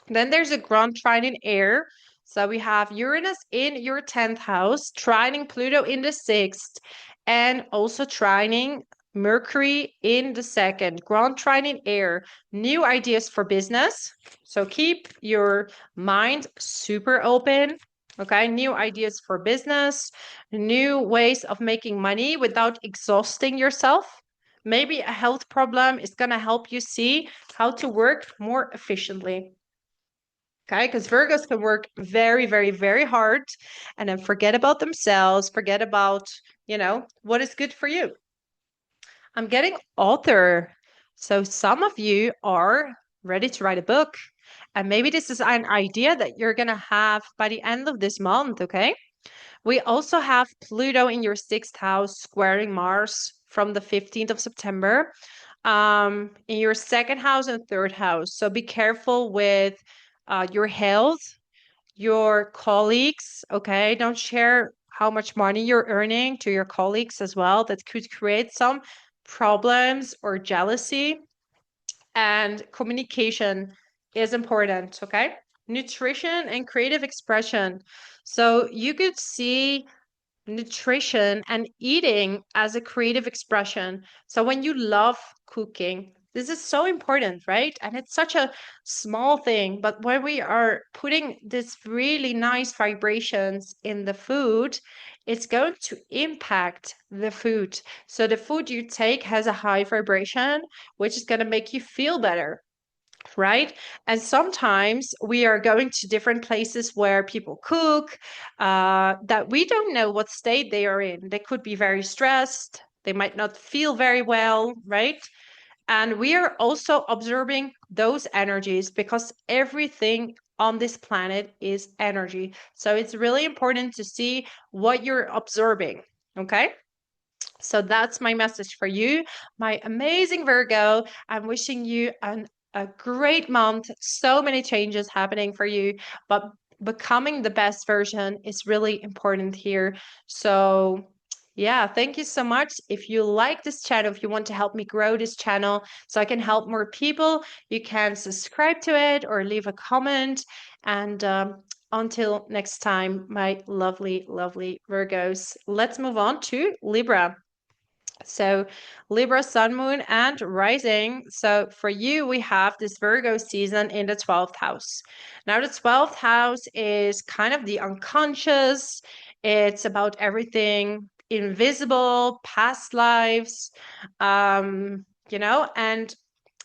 Then there's a grand trine in air. So we have Uranus in your 10th house, trining Pluto in the 6th, and also trining Mercury in the 2nd. Grand trine in air, new ideas for business. So keep your mind super open. Okay, new ideas for business, new ways of making money without exhausting yourself. Maybe a health problem is going to help you see how to work more efficiently. Okay, because Virgos can work very, very, very hard and then forget about themselves, forget about, what is good for you. I'm getting author. So some of you are ready to write a book. And maybe this is an idea that you're going to have by the end of this month. Okay. We also have Pluto in your 6th house, squaring Mars from the 15th of September, in your 2nd house and 3rd house. So be careful with your health, your colleagues. Okay. Don't share how much money you're earning to your colleagues as well. That could create some problems or jealousy. And communication is important. Okay. Nutrition and creative expression. So you could see nutrition and eating as a creative expression. So when you love cooking, this is so important, right? And it's such a small thing, but when we are putting this really nice vibrations in the food, it's going to impact the food. So the food you take has a high vibration, which is going to make you feel better, right? And sometimes we are going to different places where people cook, that we don't know what state they are in. They could be very stressed. They might not feel very well, right? And we are also observing those energies, because everything on this planet is energy. So it's really important to see what you're observing. Okay. So that's my message for you, my amazing Virgo. I'm wishing you a great month. So many changes happening for you, but becoming the best version is really important here. So, yeah, thank you so much. If you like this channel, if you want to help me grow this channel so I can help more people, you can subscribe to it or leave a comment. And until next time, my lovely, lovely Virgos, let's move on to Libra. So, Libra, Sun, Moon, and Rising. So, for you, we have this Virgo season in the 12th house. Now, the 12th house is kind of the unconscious, it's about everything invisible, past lives, and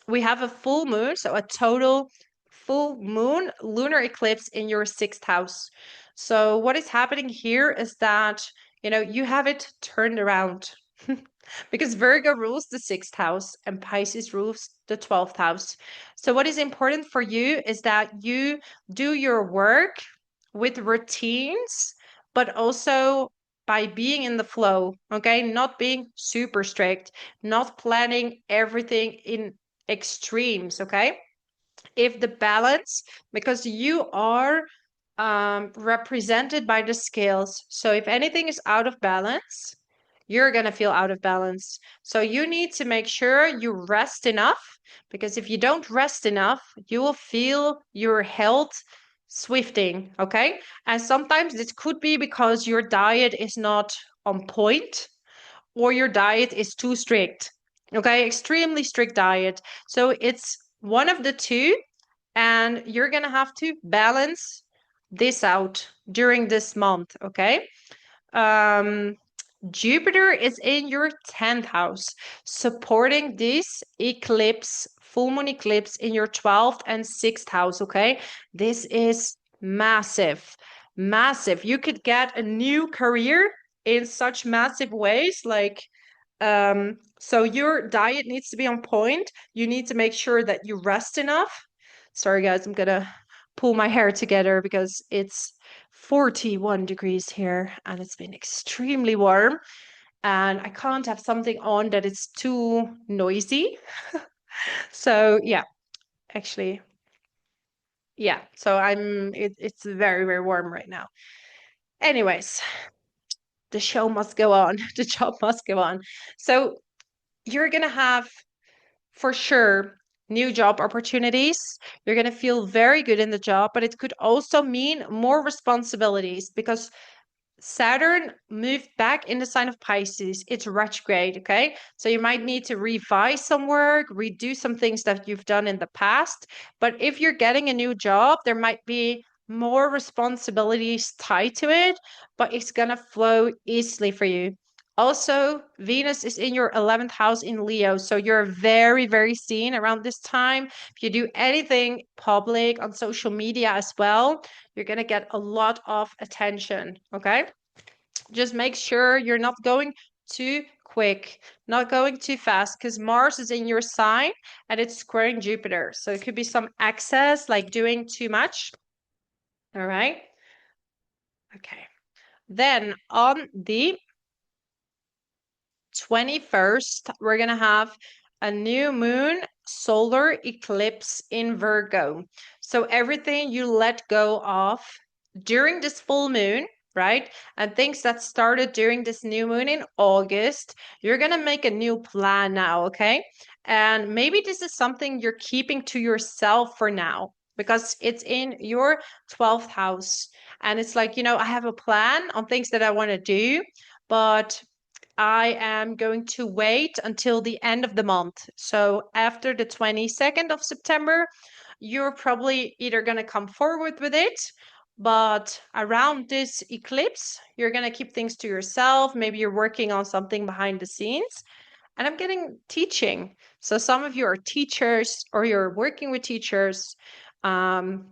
we have a full moon, so a total full moon lunar eclipse in your 6th house. So, what is happening here is that, you have it turned around. because Virgo rules the 6th house and Pisces rules the 12th house. So, what is important for you is that you do your work with routines, but also by being in the flow, okay? Not being super strict, not planning everything in extremes, okay? If the balance, because you are represented by the scales. So if anything is out of balance, you're going to feel out of balance. So you need to make sure you rest enough, because if you don't rest enough, you will feel your health swifting. Okay. And sometimes this could be because your diet is not on point or your diet is too strict. Okay. Extremely strict diet. So it's one of the two, and you're going to have to balance this out during this month, okay? Um, Jupiter is in your 10th house, supporting this eclipse, full moon eclipse in your 12th and 6th house, okay? This is massive, massive. You could get a new career in such massive ways, like so your diet needs to be on point. You need to make sure that you rest enough. Sorry, guys, I'm gonna pull my hair together because it's 41 degrees here and it's been extremely warm. And I can't have something on that is too noisy. So yeah, actually, yeah. So it's very, very warm right now. Anyways, the show must go on. The job must go on. So you're gonna have for sure new job opportunities. You're going to feel very good in the job, but it could also mean more responsibilities because Saturn moved back in the sign of Pisces. It's retrograde, okay? So you might need to revise some work, redo some things that you've done in the past. But if you're getting a new job, there might be more responsibilities tied to it, but it's going to flow easily for you. Also, Venus is in your 11th house in Leo. So you're very, very seen around this time. If you do anything public on social media as well, you're going to get a lot of attention. Okay. Just make sure you're not going too quick, not going too fast, because Mars is in your sign and it's squaring Jupiter. So it could be some excess, like doing too much. All right. Okay. Then on the 21st, we're going to have a new moon solar eclipse in Virgo. So everything you let go of during this full moon, right? And things that started during this new moon in August, you're going to make a new plan now, okay? And maybe this is something you're keeping to yourself for now because it's in your 12th house. And it's like, I have a plan on things that I want to do, but I am going to wait until the end of the month. So after the 22nd of September, you're probably either going to come forward with it, but around this eclipse, you're going to keep things to yourself. Maybe you're working on something behind the scenes. And I'm getting teaching. So some of you are teachers or you're working with teachers, um,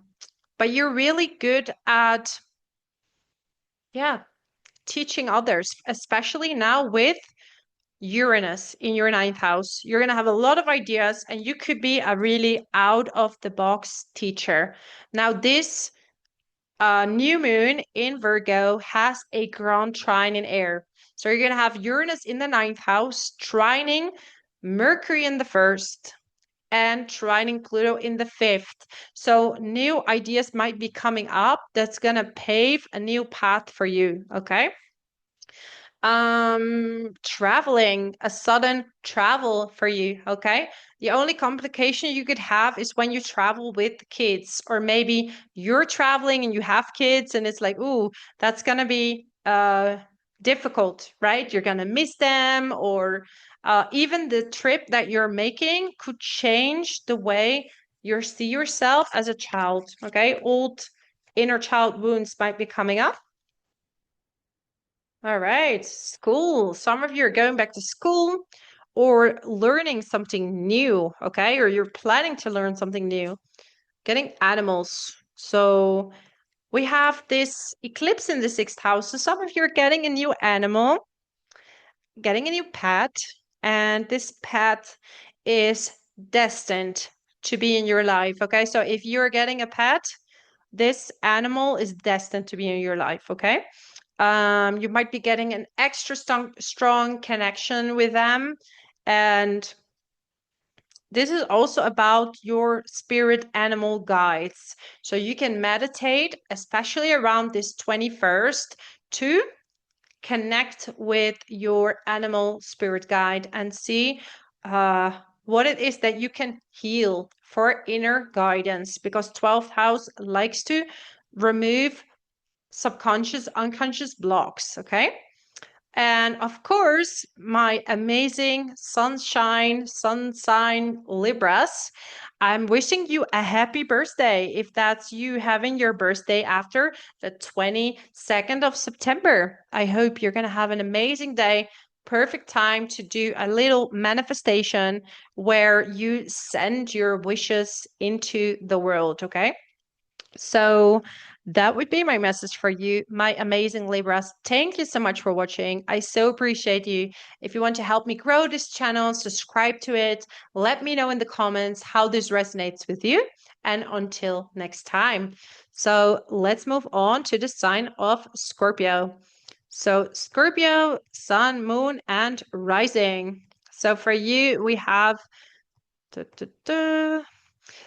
but you're really good at, yeah, teaching others, especially now with Uranus in your 9th house. You're going to have a lot of ideas and you could be a really out of the box teacher. Now, this new moon in Virgo has a grand trine in air. So you're going to have Uranus in the 9th house, trining Mercury in the 1st, and trining Pluto in the 5th. So new ideas might be coming up that's going to pave a new path for you. Okay. Traveling, a sudden travel for you, okay? The only complication you could have is when you travel with kids, or maybe you're traveling and you have kids and it's like, ooh, that's gonna be difficult, right? You're gonna miss them, or even the trip that you're making could change the way you see yourself as a child, okay? Old inner child wounds might be coming up. All right, school. Some of you are going back to school or learning something new, okay? Or you're planning to learn something new. Getting animals. So we have this eclipse in the 6th house. So some of you are getting a new animal. getting a new pet, and this pet is destined to be in your life. Okay, so if you're getting a pet, this animal is destined to be in your life. Okay, you might be getting an extra strong connection with them, and this is also about your spirit animal guides. So you can meditate, especially around this 21st, to connect with your animal spirit guide and see what it is that you can heal for inner guidance, because 12th house likes to remove subconscious, unconscious blocks. Okay. And of course, my amazing sun sign Libras, I'm wishing you a happy birthday if that's you having your birthday after the 22nd of September. I hope you're going to have an amazing day. Perfect time to do a little manifestation where you send your wishes into the world, okay? So that would be my message for you, my amazing Libras. Thank you so much for watching. I so appreciate you. If you want to help me grow this channel, subscribe to it. Let me know in the comments how this resonates with you. And until next time. So let's move on to the sign of Scorpio. So Scorpio, sun, moon, and rising. So for you, we have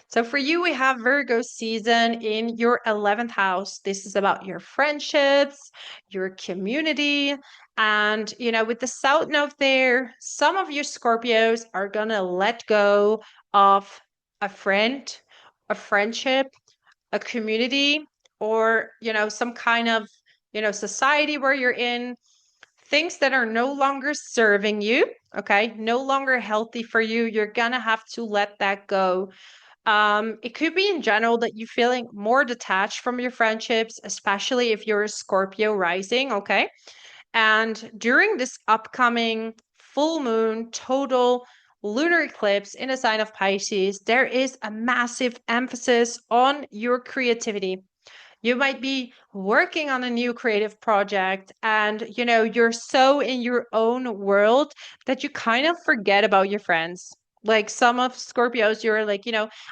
so for you, we have Virgo season in your 11th house. This is about your friendships, your community. And, with the South Node there, some of you Scorpios are going to let go of a friend, a friendship, a community, or, some kind of, society where you're in, things that are no longer serving you. Okay. No longer healthy for you. You're going to have to let that go. It could be in general that you're feeling more detached from your friendships, especially if you're a Scorpio rising, okay? And during this upcoming full moon, total lunar eclipse in a sign of Pisces, there is a massive emphasis on your creativity. You might be working on a new creative project and you're so in your own world that you kind of forget about your friends. Like some of Scorpios, you're like,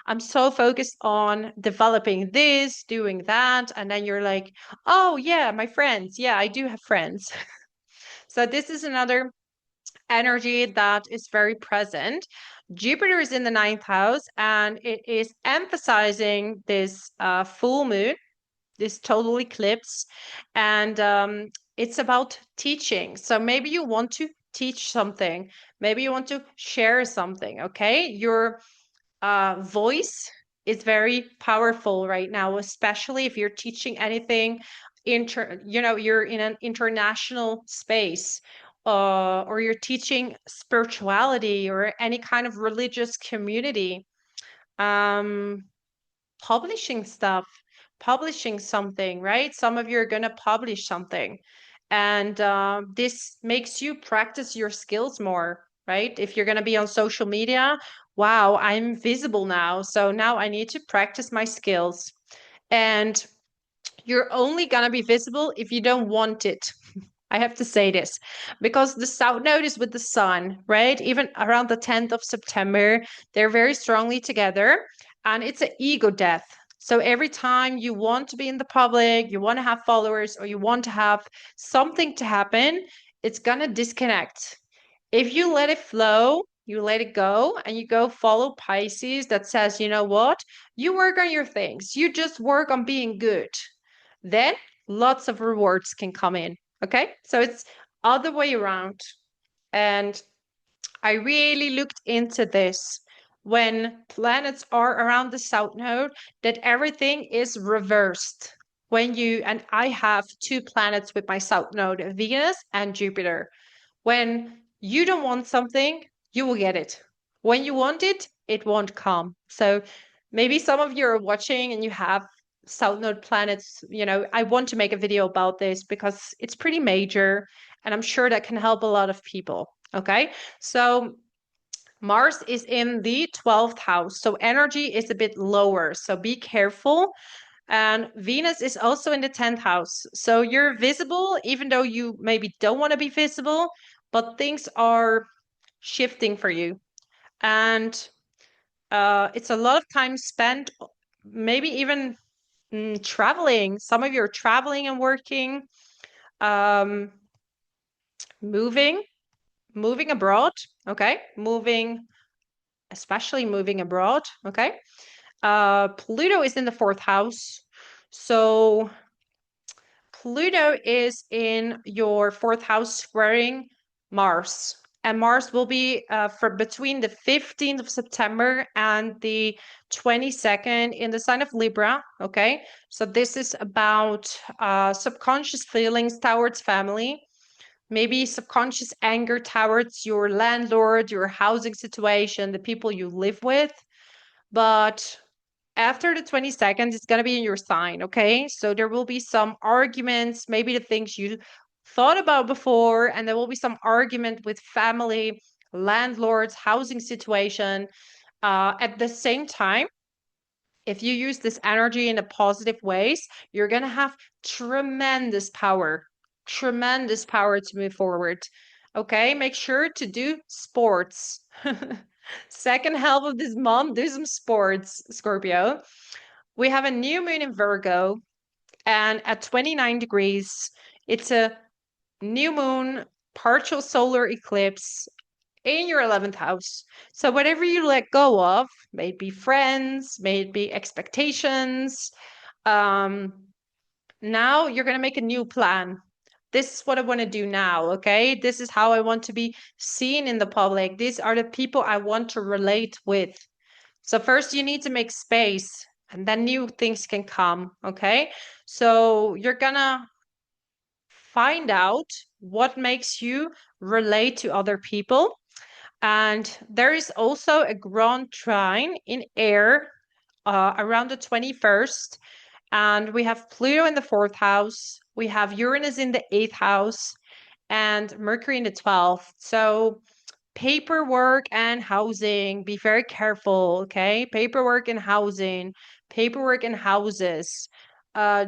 I'm so focused on developing this, doing that. And then you're like, oh, yeah, my friends. Yeah, I do have friends. So this is another energy that is very present. Jupiter is in the ninth house and it is emphasizing this full moon, this total eclipse, and it's about teaching. So maybe you want to teach something, maybe you want to share something. Okay, your voice is very powerful right now, especially if you're teaching anything you're in an international space, or you're teaching spirituality or any kind of religious community. um Publishing stuff, publishing something, right? Some of you are going to publish something. And this makes you practice your skills more, right? If you're going to be on social media, wow, I'm visible now. So now I need to practice my skills. And you're only going to be visible if you don't want it. I have to say this because the South Node is with the Sun, right? Even around the 10th of September, they're very strongly together, and it's an ego death. So every time you want to be in the public, you want to have followers, or you want to have something to happen, it's going to disconnect. If you let it flow, you let it go, and you go follow Pisces that says, you know what? You work on your things, you just work on being good. Then lots of rewards can come in. Okay, so it's other way around. And I really looked into this when planets are around the South Node, that everything is reversed. And I have two planets with my South Node, Venus and Jupiter. When you don't want something, you will get it. When you want it, it won't come. So maybe some of you are watching and you have South Node planets. I want to make a video about this because it's pretty major and I'm sure that can help a lot of people. Okay. So Mars is in the 12th house. So energy is a bit lower. So be careful. And Venus is also in the 10th house. So you're visible, even though you maybe don't want to be visible, but things are shifting for you. And it's a lot of time spent, maybe even traveling. Some of you are traveling and working, um, moving, moving abroad. Okay. Especially moving abroad. Okay. Pluto is in the fourth house. So Pluto is in your fourth house squaring Mars. And Mars will be for between the 15th of September and the 22nd in the sign of Libra. Okay. So this is about subconscious feelings towards family, maybe subconscious anger towards your landlord, your housing situation, the people you live with. But after the 22nd, it's going to be in your sign, okay? So there will be some arguments, maybe the things you thought about before, and there will be some argument with family, landlords, housing situation. At the same time, if you use this energy in a positive ways, you're going to have tremendous power to move forward. Okay, make sure to do sports. Second half of this month, do some sports, Scorpio. We have a new moon in Virgo, and at 29 degrees, it's a new moon, partial solar eclipse in your 11th house. So, whatever you let go of, may it be friends, may it be expectations, um, now you're going to make a new plan. This is what I want to do now, okay? This is how I want to be seen in the public. These are the people I want to relate with. So first you need to make space and then new things can come, okay? So you're gonna find out what makes you relate to other people. And there is also a grand trine in air around the 21st. And we have Pluto in the fourth house. We have Uranus in the eighth house and Mercury in the 12th. So paperwork and housing, be very careful, okay? Paperwork and houses,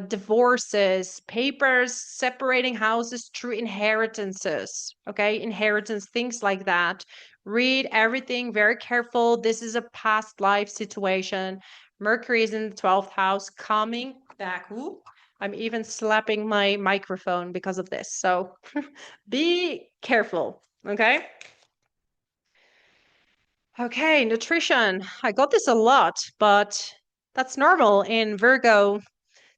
divorces, papers separating houses through inheritances, okay? Inheritance, things like that. Read everything very careful. This is a past life situation. Mercury is in the 12th house, coming back. Ooh, I'm even slapping my microphone because of this. So be careful, okay? Okay, nutrition. I got this a lot, but that's normal in Virgo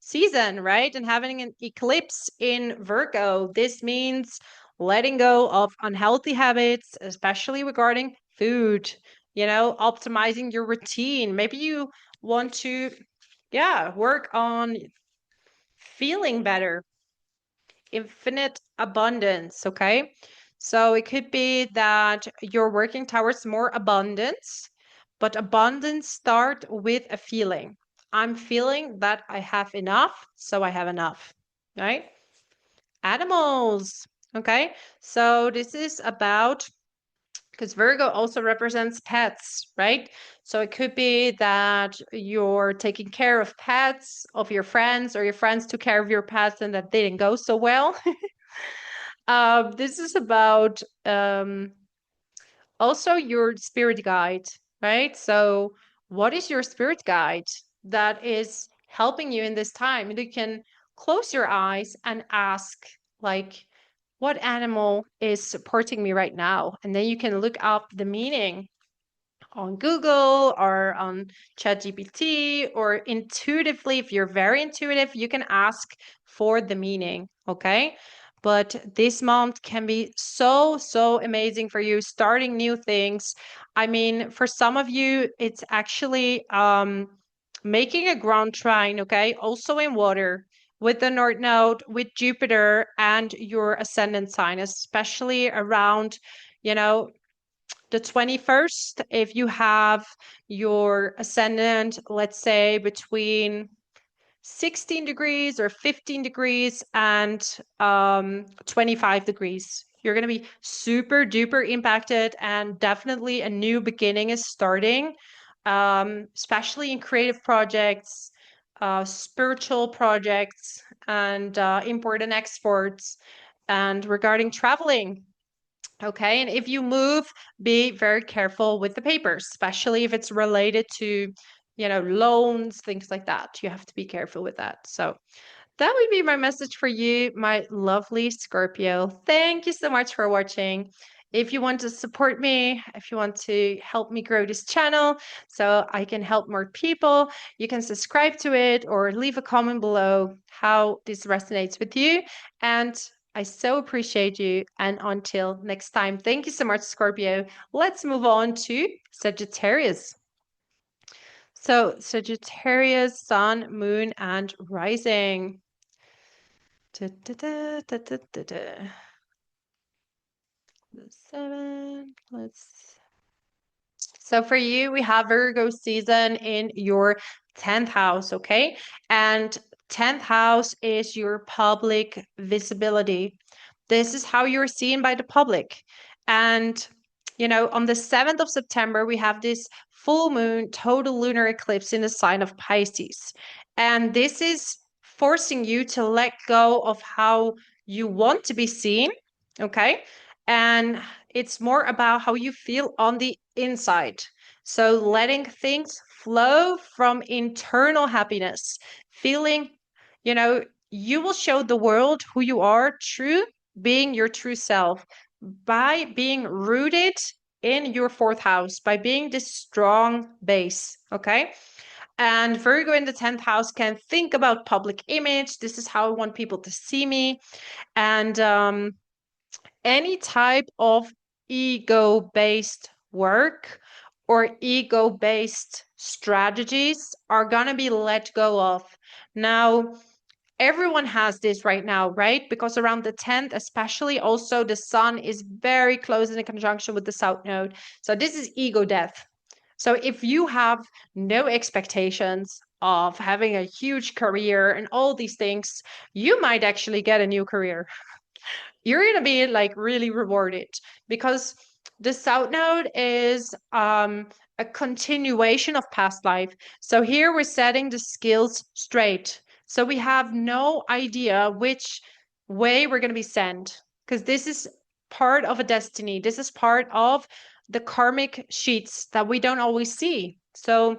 season, right? And having an eclipse in Virgo, this means letting go of unhealthy habits, especially regarding food, optimizing your routine. Maybe you want to, yeah, work on feeling better, infinite abundance, okay? So it could be that you're working towards more abundance, but abundance start with a feeling. I'm feeling that I have enough, so I have enough, right? Animals, okay? So this is about, because Virgo also represents pets, right? So it could be that you're taking care of pets of your friends, or your friends took care of your pets and that didn't go so well. This is about also your spirit guide, right? So, what is your spirit guide that is helping you in this time? You can close your eyes and ask, like, what animal is supporting me right now? And then you can look up the meaning on Google or on ChatGPT, or intuitively. If you're very intuitive, you can ask for the meaning, okay? But this month can be so amazing for you, starting new things. I mean, for some of you, it's actually making a ground trine, okay? Also in water, with the North Node, with Jupiter and your ascendant sign, especially around, you know, the 21st. If you have your ascendant, let's say between 16 degrees or 15 degrees and 25 degrees, you're going to be super duper impacted, and definitely a new beginning is starting, especially in creative projects, spiritual projects, and import and exports. And regarding traveling, Okay. And if you move, be very careful with the papers, especially if it's related to, loans, things like that. You have to be careful with that. So that would be my message for you, my lovely Scorpio. Thank you so much for watching. If you want to support me, if you want to help me grow this channel so I can help more people, you can subscribe to it or leave a comment below how this resonates with you. And I so appreciate you. And until next time, thank you so much, Scorpio. Let's move on to Sagittarius. So, Sagittarius, Sun, Moon, and Rising. Da, da, da, da, da, da, da. The 7. So for you, we have Virgo season in your 10th house, okay? And 10th house is your public visibility. This is how you're seen by the public. And, on the 7th of September, we have this full moon, total lunar eclipse in the sign of Pisces. And this is forcing you to let go of how you want to be seen, okay? And it's more about how you feel on the inside. So letting things flow from internal happiness, feeling, you will show the world who you are, true, being your true self by being rooted in your fourth house, by being this strong base. Okay. And Virgo in the 10th house can think about public image. This is how I want people to see me. And any type of ego-based work or ego-based strategies are going to be let go of. Now, everyone has this right now, right? Because around the 10th, especially also the sun is very close in a conjunction with the south node. So this is ego death. So if you have no expectations of having a huge career and all these things, you might actually get a new career. You're going to be like really rewarded because the south node is a continuation of past life. So here we're setting the skills straight. So we have no idea which way we're going to be sent because this is part of a destiny. This is part of the karmic sheets that we don't always see. So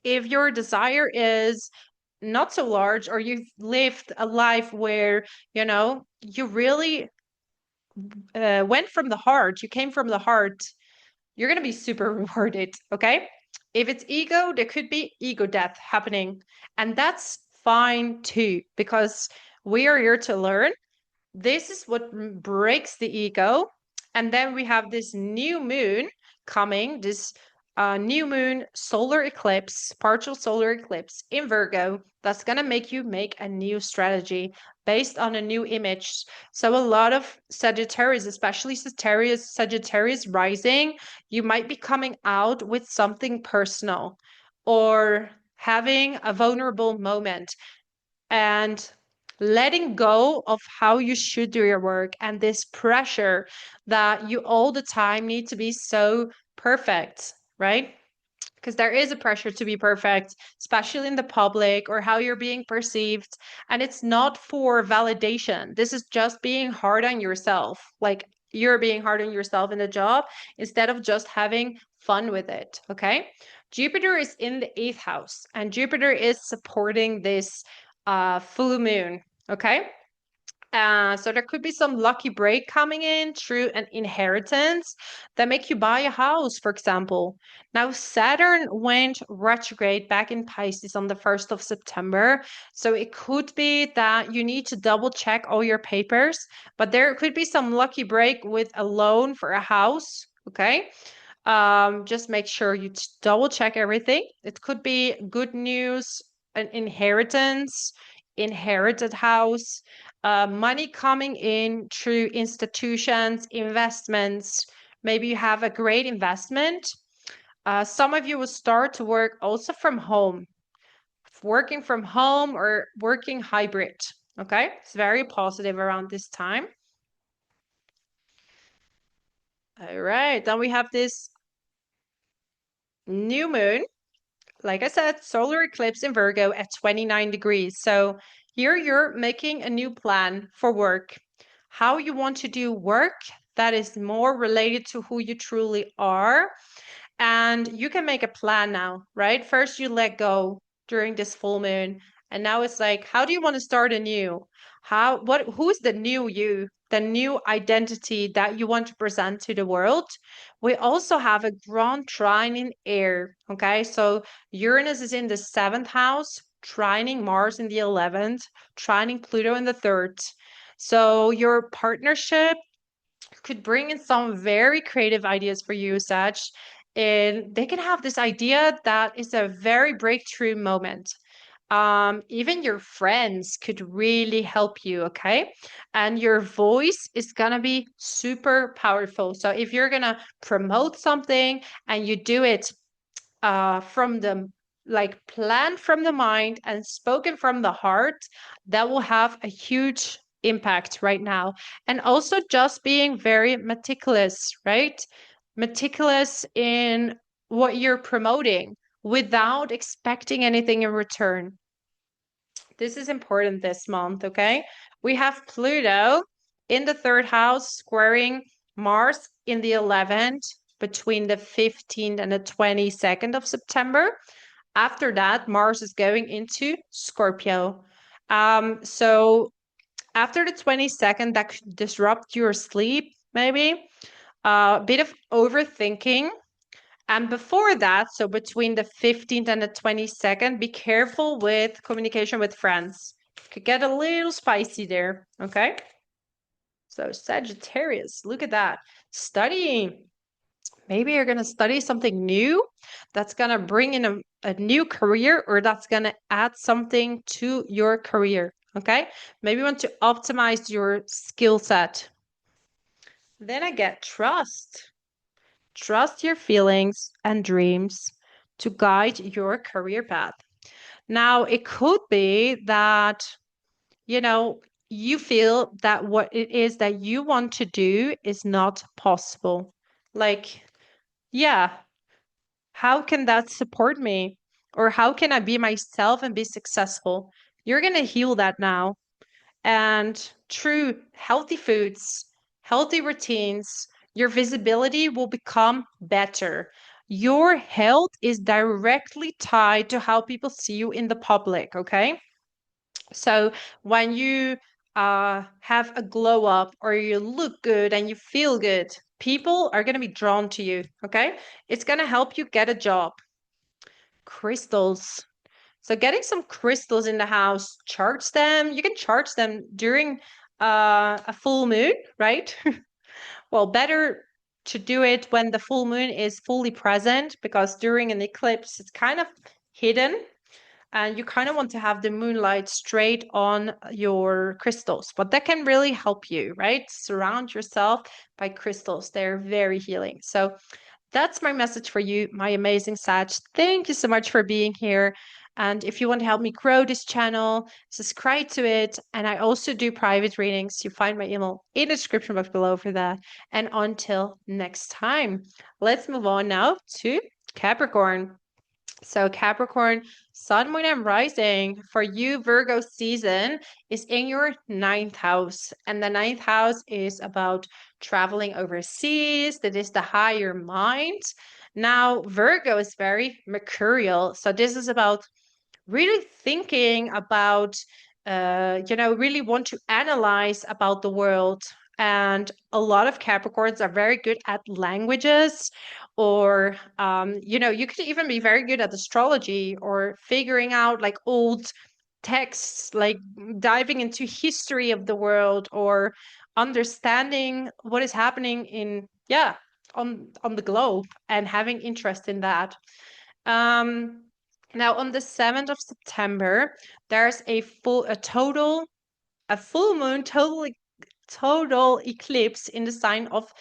if your desire is not so large or you've lived a life where, you really went from the heart, you came from the heart, you're going to be super rewarded. Okay. If it's ego, there could be ego death happening. And that's fine too, because we are here to learn. This is what breaks the ego. And then we have this new moon coming, this new moon solar eclipse, partial solar eclipse in Virgo, that's going to make you make a new strategy based on a new image. So a lot of Sagittarius, especially Sagittarius rising, you might be coming out with something personal or having a vulnerable moment and letting go of how you should do your work and this pressure that you all the time need to be so perfect, right? Because there is a pressure to be perfect, especially in the public or how you're being perceived. And it's not for validation. This is just being hard on yourself. Like you're being hard on yourself in the job instead of just having fun with it. Okay. Jupiter is in the 8th house and Jupiter is supporting this full moon. Okay. So there could be some lucky break coming in through an inheritance that make you buy a house, for example. Now, Saturn went retrograde back in Pisces on the 1st of September. So it could be that you need to double check all your papers, but there could be some lucky break with a loan for a house. Okay. Just make sure you double check everything. It could be good news, an inheritance, inherited house, money coming in through institutions, investments. Maybe you have a great investment. Some of you will start to work also from home, working from home or working hybrid. Okay, it's very positive around this time. All right, then we have this new moon. Like I said, solar eclipse in Virgo at 29 degrees. So here you're making a new plan for work, how you want to do work that is more related to who you truly are. And you can make a plan now, right? First, you let go during this full moon. And now it's like, how do you want to start anew? Who's the new you, the new identity that you want to present to the world? We also have a grand trine in air. Okay. So Uranus is in the seventh house, trining Mars in the 11th, trining Pluto in the third. So your partnership could bring in some very creative ideas for you, Sag. And they can have this idea that is a very breakthrough moment. Even your friends could really help you, okay? And your voice is gonna be super powerful. So if you're gonna promote something and you do it from the like planned from the mind and spoken from the heart, that will have a huge impact right now. And also just being very meticulous, right? Meticulous in what you're promoting without expecting anything in return. This is important this month, okay? We have Pluto in the third house squaring Mars in the 11th between the 15th and the 22nd of September. After that, Mars is going into Scorpio. So after the 22nd, that could disrupt your sleep, maybe. A bit of overthinking. And before that, so between the 15th and the 22nd, be careful with communication with friends. Could get a little spicy there, okay? So Sagittarius, look at that. Studying. Maybe you're going to study something new that's going to bring in a new career, or that's going to add something to your career, okay? Maybe you want to optimize your skill set. Then I get trust. Trust your feelings and dreams to guide your career path. Now, it could be that, you know, you feel that what it is that you want to do is not possible. Like, yeah, how can that support me? Or how can I be myself and be successful? You're going to heal that now. And through healthy foods, healthy routines, your visibility will become better. Your health is directly tied to how people see you in the public, okay? So when you have a glow up or you look good and you feel good, people are going to be drawn to you, okay? It's going to help you get a job. Crystals. So getting some crystals in the house, charge them. You can charge them during a full moon, right? Well, better to do it when the full moon is fully present, because during an eclipse, it's kind of hidden and you kind of want to have the moonlight straight on your crystals. But that can really help you, right? Surround yourself by crystals. They're very healing. So that's my message for you, my amazing Sag. Thank you so much for being here. And if you want to help me grow this channel, subscribe to it. And I also do private readings. You find my email in the description box below for that. And until next time, let's move on now to Capricorn. So Capricorn, Sun, Moon, and Rising for you, Virgo season is in your ninth house. And the ninth house is about traveling overseas. That is the higher mind. Now, Virgo is very mercurial. So this is about really thinking about, really want to analyze about the world. And a lot of Capricorns are very good at languages, or, you could even be very good at astrology or figuring out like old texts, like diving into history of the world or understanding what is happening in, yeah, on the globe and having interest in that. Um, Now on the 7th of September, there's a full moon, total eclipse in the sign of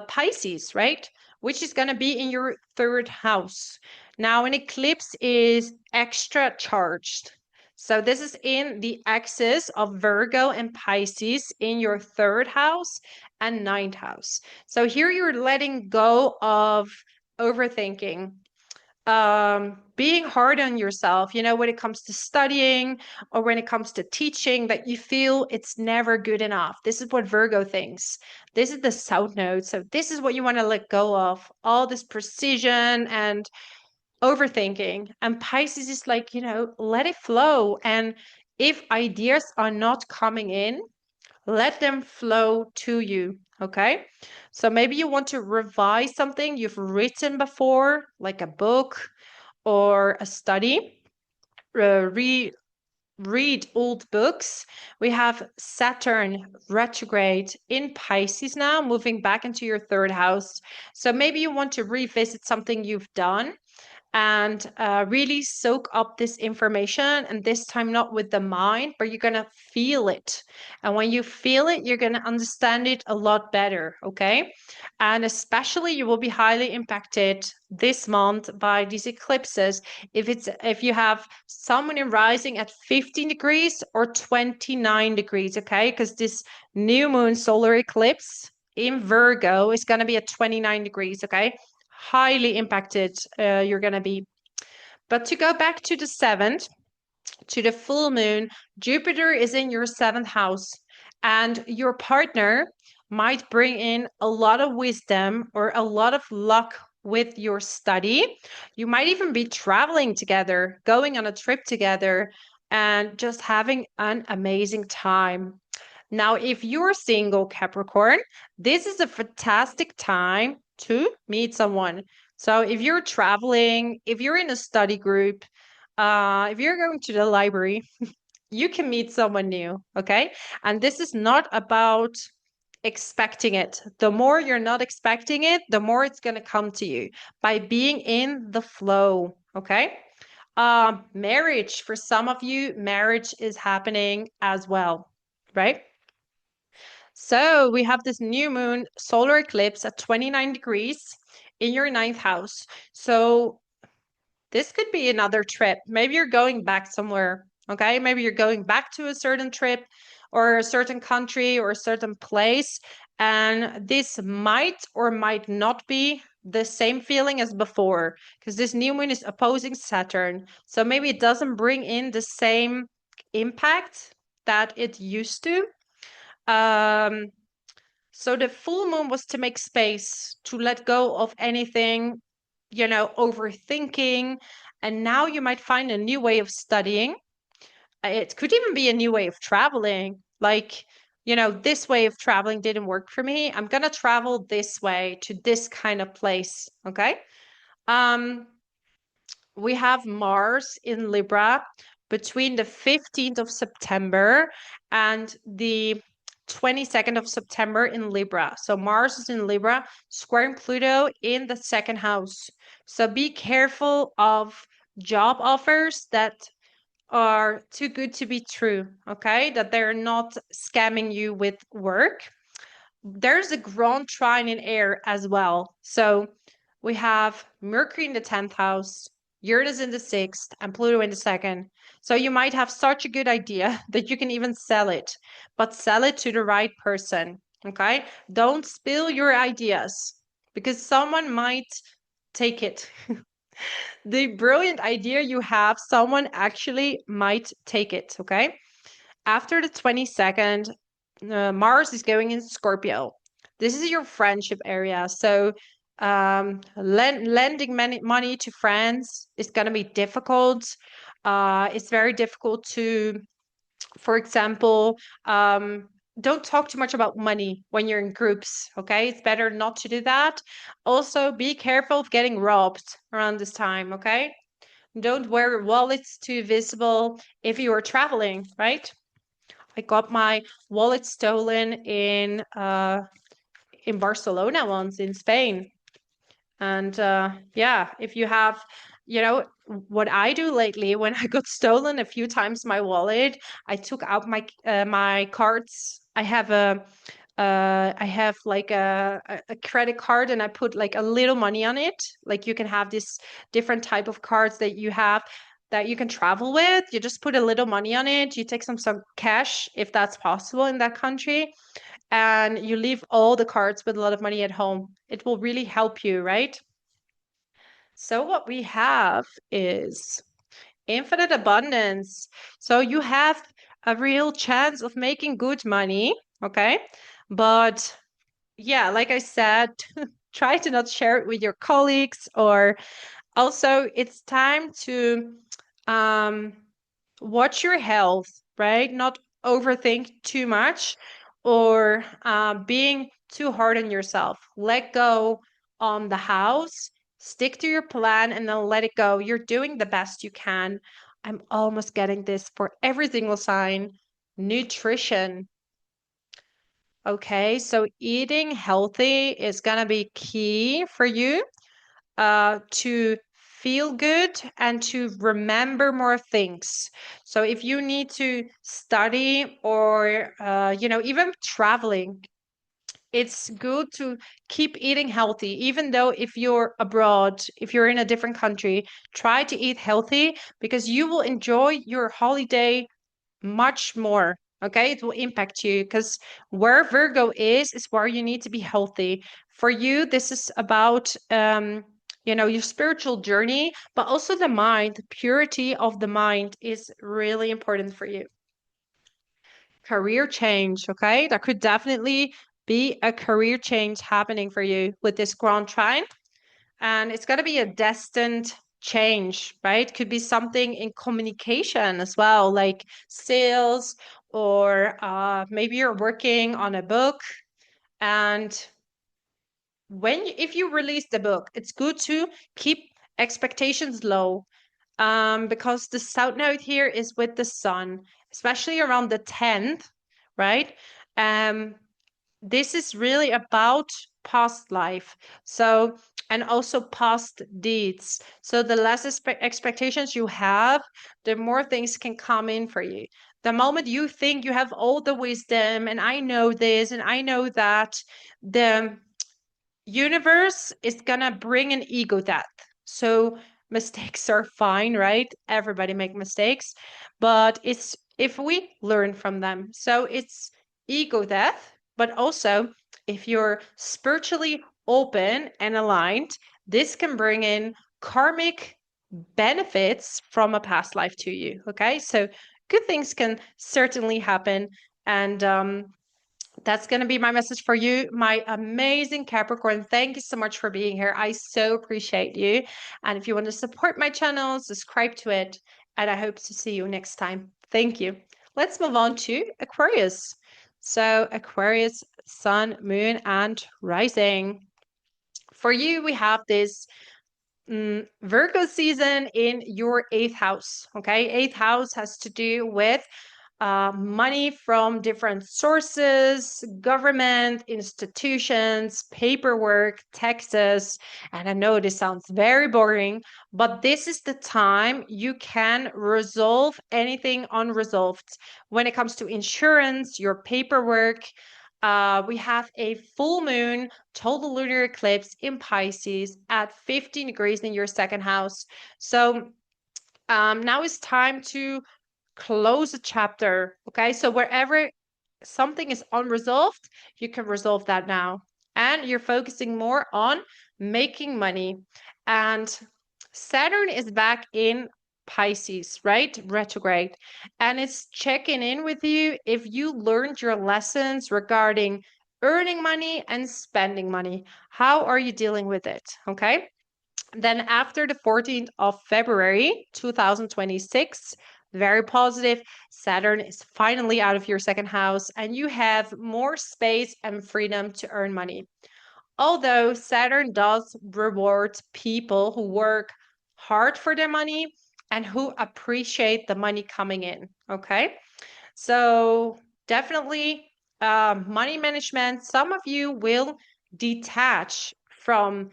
Pisces, right? Which is going to be in your third house. Now, an eclipse is extra charged. So this is in the axis of Virgo and Pisces in your third house and ninth house. So here you're letting go of overthinking. being hard on yourself, when it comes to studying or when it comes to teaching, that you feel it's never good enough. This is what Virgo thinks. This is the South Node. So this is what you want to let go of, all this precision and overthinking. And Pisces is like, let it flow. And if ideas are not coming in, let them flow to you. Okay. So maybe you want to revise something you've written before, like a book or a study. Read old books. We have Saturn retrograde in Pisces now, moving back into your third house. So maybe you want to revisit something you've done and really soak up this information. And this time, not with the mind, but you're going to feel it. And when you feel it, you're going to understand it a lot better. Okay. And especially, you will be highly impacted this month by these eclipses. If you have someone in rising at 15 degrees or 29 degrees. Okay. Because this new moon solar eclipse in Virgo is going to be at 29 degrees. Okay, highly impacted you're going to be. But to go back to the 7th, to the full moon, Jupiter is in your 7th house, and your partner might bring in a lot of wisdom or a lot of luck with your study. You might even be traveling together, going on a trip together, and just having an amazing time. Now, if you're single, Capricorn, this is a fantastic time to meet someone. So, if you're traveling, if you're in a study group, if you're going to the library, you can meet someone new. Okay. And this is not about expecting it. The more you're not expecting it, the more it's going to come to you by being in the flow. Okay. Marriage, for some of you, marriage is happening as well, right? So we have this new moon solar eclipse at 29 degrees in your 9th house. So this could be another trip. Maybe you're going back somewhere. Okay. Maybe you're going back to a certain trip or a certain country or a certain place. And this might or might not be the same feeling as before, because this new moon is opposing Saturn. So maybe it doesn't bring in the same impact that it used to. Um, so the full moon was to make space, to let go of anything, overthinking. And now you might find a new way of studying. It could even be a new way of traveling. Like, this way of traveling didn't work for me. I'm going to travel this way to this kind of place. Okay. Um, we have Mars in Libra between the 15th of September and the 22nd of September in Libra. So Mars is in Libra, squaring Pluto in the 2nd house. So be careful of job offers that are too good to be true, okay? That they're not scamming you with work. There's a grand trine in air as well. So we have Mercury in the 10th house, Uranus in the 6th, and Pluto in the 2nd. So you might have such a good idea that you can even sell it, but sell it to the right person. Okay. Don't spill your ideas because someone might take it. The brilliant idea you have, someone actually might take it. Okay. After the 22nd, Mars is going in Scorpio. This is your friendship area. So lending money to friends is going to be difficult. It's very difficult to, for example, don't talk too much about money when you're in groups. Okay. It's better not to do that. Also, be careful of getting robbed around this time. Okay. Don't wear wallets too visible if you are traveling, right? I got my wallet stolen in Barcelona once in Spain. And yeah, if you have, what I do lately when I got stolen a few times my wallet, I took out my cards. I have like a credit card and I put like a little money on it. Like you can have this different type of cards that you have that you can travel with. You just put a little money on it. You take some cash if that's possible in that country, and you leave all the cards with a lot of money at home. It will really help you, right? So what we have is infinite abundance. So you have a real chance of making good money, okay? But yeah, like I said, try to not share it with your colleagues, or also it's time to um, watch your health, right? Not overthink too much, or being too hard on yourself. Let go on the house, stick to your plan, and then let it go. You're doing the best you can. I'm almost getting this for every single sign. Nutrition. Okay, so eating healthy is gonna be key for you to feel good and to remember more things. So if you need to study or even traveling, it's good to keep eating healthy. Even though if you're abroad, if you're in a different country, try to eat healthy because you will enjoy your holiday much more. Okay, it will impact you because where Virgo is where you need to be healthy. For you, this is about your spiritual journey, but also the mind. The purity of the mind is really important for you. Career change, okay? That could definitely be a career change happening for you with this Grand Trine. And it's going to be a destined change, right? Could be something in communication as well, like sales, or maybe you're working on a book. And if you release the book, it's good to keep expectations low, because the south node here is with the sun, especially around the 10th, right? Um, this is really about past life. So, and also past deeds. So the less expectations you have, the more things can come in for you. The moment you think you have all the wisdom and I know this and I know that, the universe is gonna bring an ego death. So mistakes are fine, right? Everybody make mistakes, but it's if we learn from them. So it's ego death, but also if you're spiritually open and aligned, this can bring in karmic benefits from a past life to you. Okay, so good things can certainly happen, and that's going to be my message for you, my amazing Capricorn. Thank you so much for being here. I so appreciate you. And if you want to support my channel, subscribe to it. And I hope to see you next time. Thank you. Let's move on to Aquarius. So, Aquarius, Sun, Moon, and Rising. For you, we have this Virgo season in your eighth house. Okay, eighth house has to do with money from different sources, government, institutions, paperwork, taxes. And I know this sounds very boring, but this is the time you can resolve anything unresolved. When it comes to insurance, your paperwork, we have a full moon, total lunar eclipse in Pisces at 15 degrees in your second house. So now it's time to close a chapter. Okay, so wherever something is unresolved, you can resolve that now. And you're focusing more on making money. And Saturn is back in Pisces, right? Retrograde. And it's checking in with you if you learned your lessons regarding earning money and spending money. How are you dealing with it? Okay. Then after the 14th of February 2026, very positive, Saturn is finally out of your second house and you have more space and freedom to earn money. Although Saturn does reward people who work hard for their money and who appreciate the money coming in. Okay. So definitely money management. Some of you will detach from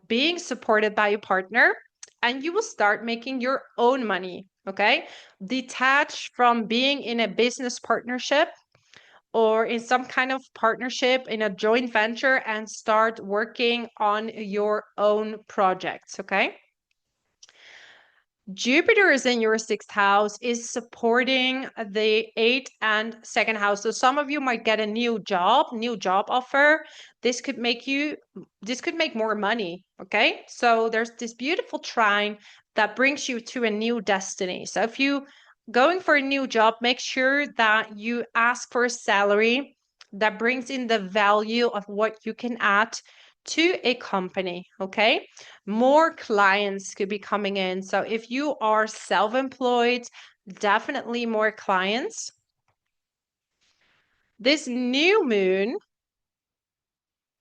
being supported by a partner and you will start making your own money. Okay. Detach from being in a business partnership or in some kind of partnership in a joint venture and start working on your own projects. Okay. Jupiter is in your sixth house, is supporting the eighth and second house. So some of you might get a new job offer. This could make more money. Okay. So there's this beautiful trine that brings you to a new destiny. So if you going for a new job, make sure that you ask for a salary that brings in the value of what you can add to a company. Okay. More clients could be coming in. So if you are self-employed, definitely more clients. This new moon,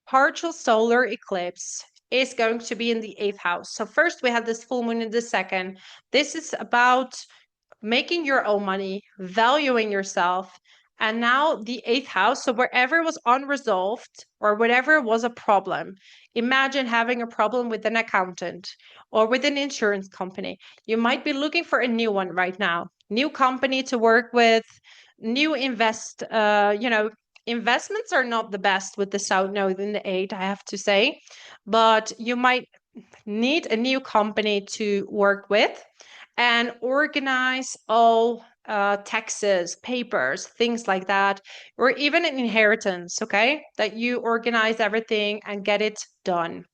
partial solar eclipse, is going to be in the eighth house. So first we have this full moon in the second. This is about making your own money, valuing yourself. And now the eighth house, so wherever was unresolved or whatever was a problem, imagine having a problem with an accountant or with an insurance company. You might be looking for a new one right now, new company to work with, new investments are not the best with the South Node in the eight, I have to say, but you might need a new company to work with and organize all taxes, papers, things like that, or even an inheritance, okay? That you organize everything and get it done.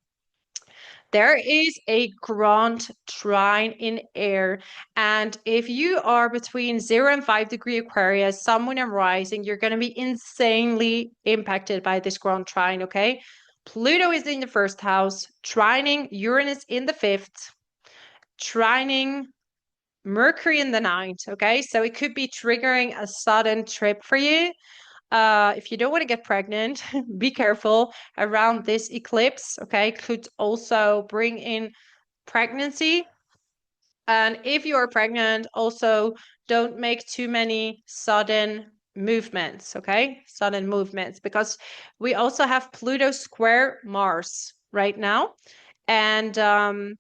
There is a grand trine in air. And if you are between 0 and 5 degree Aquarius, Sun, Moon, and Rising, you're going to be insanely impacted by this grand trine, okay? Pluto is in the first house, trining Uranus in the fifth, trining Mercury in the ninth, okay? So it could be triggering a sudden trip for you. If you don't want to get pregnant, be careful around this eclipse, okay? Could also bring in pregnancy. And if you are pregnant, also don't make too many sudden movements, okay? Sudden movements, because we also have Pluto square Mars right now. And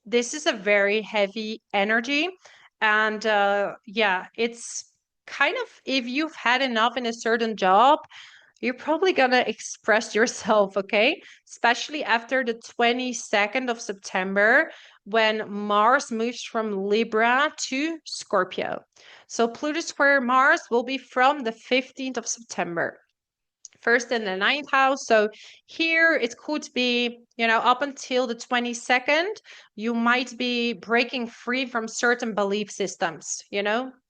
this is a very heavy energy. And yeah, it's kind of if you've had enough in a certain job, you're probably going to express yourself, okay? Especially after the 22nd of September when Mars moves from Libra to Scorpio. So Pluto square Mars will be from the 15th of September. First in the ninth house. So here it could be, up until the 22nd, you might be breaking free from certain belief systems,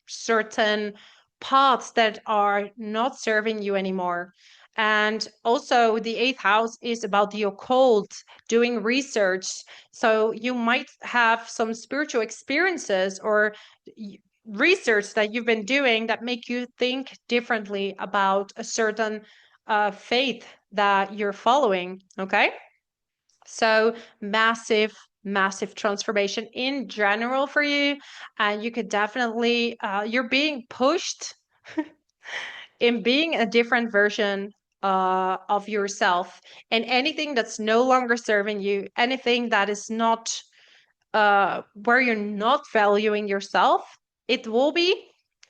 certain paths that are not serving you anymore. And also, the eighth house is about the occult, doing research. So you might have some spiritual experiences or research that you've been doing that make you think differently about a certain faith that you're following. Okay. So massive transformation in general for you. And you could definitely, you're being pushed in being a different version of yourself, and anything that's no longer serving you, anything that is not where you're not valuing yourself, it will be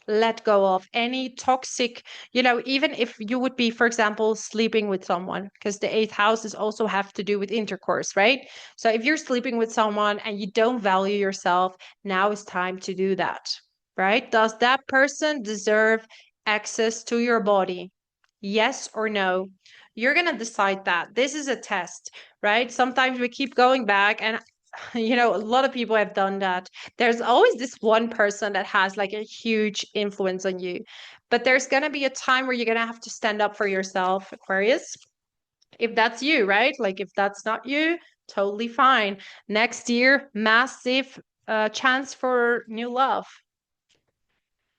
let go of any toxic, even if you would be, for example, sleeping with someone, because the eighth houses also have to do with intercourse, right? So if you're sleeping with someone and you don't value yourself, now is time to do that, right? Does that person deserve access to your body? Yes or no? You're going to decide that. This is a test, right? Sometimes we keep going back, and a lot of people have done that. There's always this one person that has like a huge influence on you. But there's going to be a time where you're going to have to stand up for yourself, Aquarius. If that's you, right? Like if that's not you, totally fine. Next year, massive chance for new love.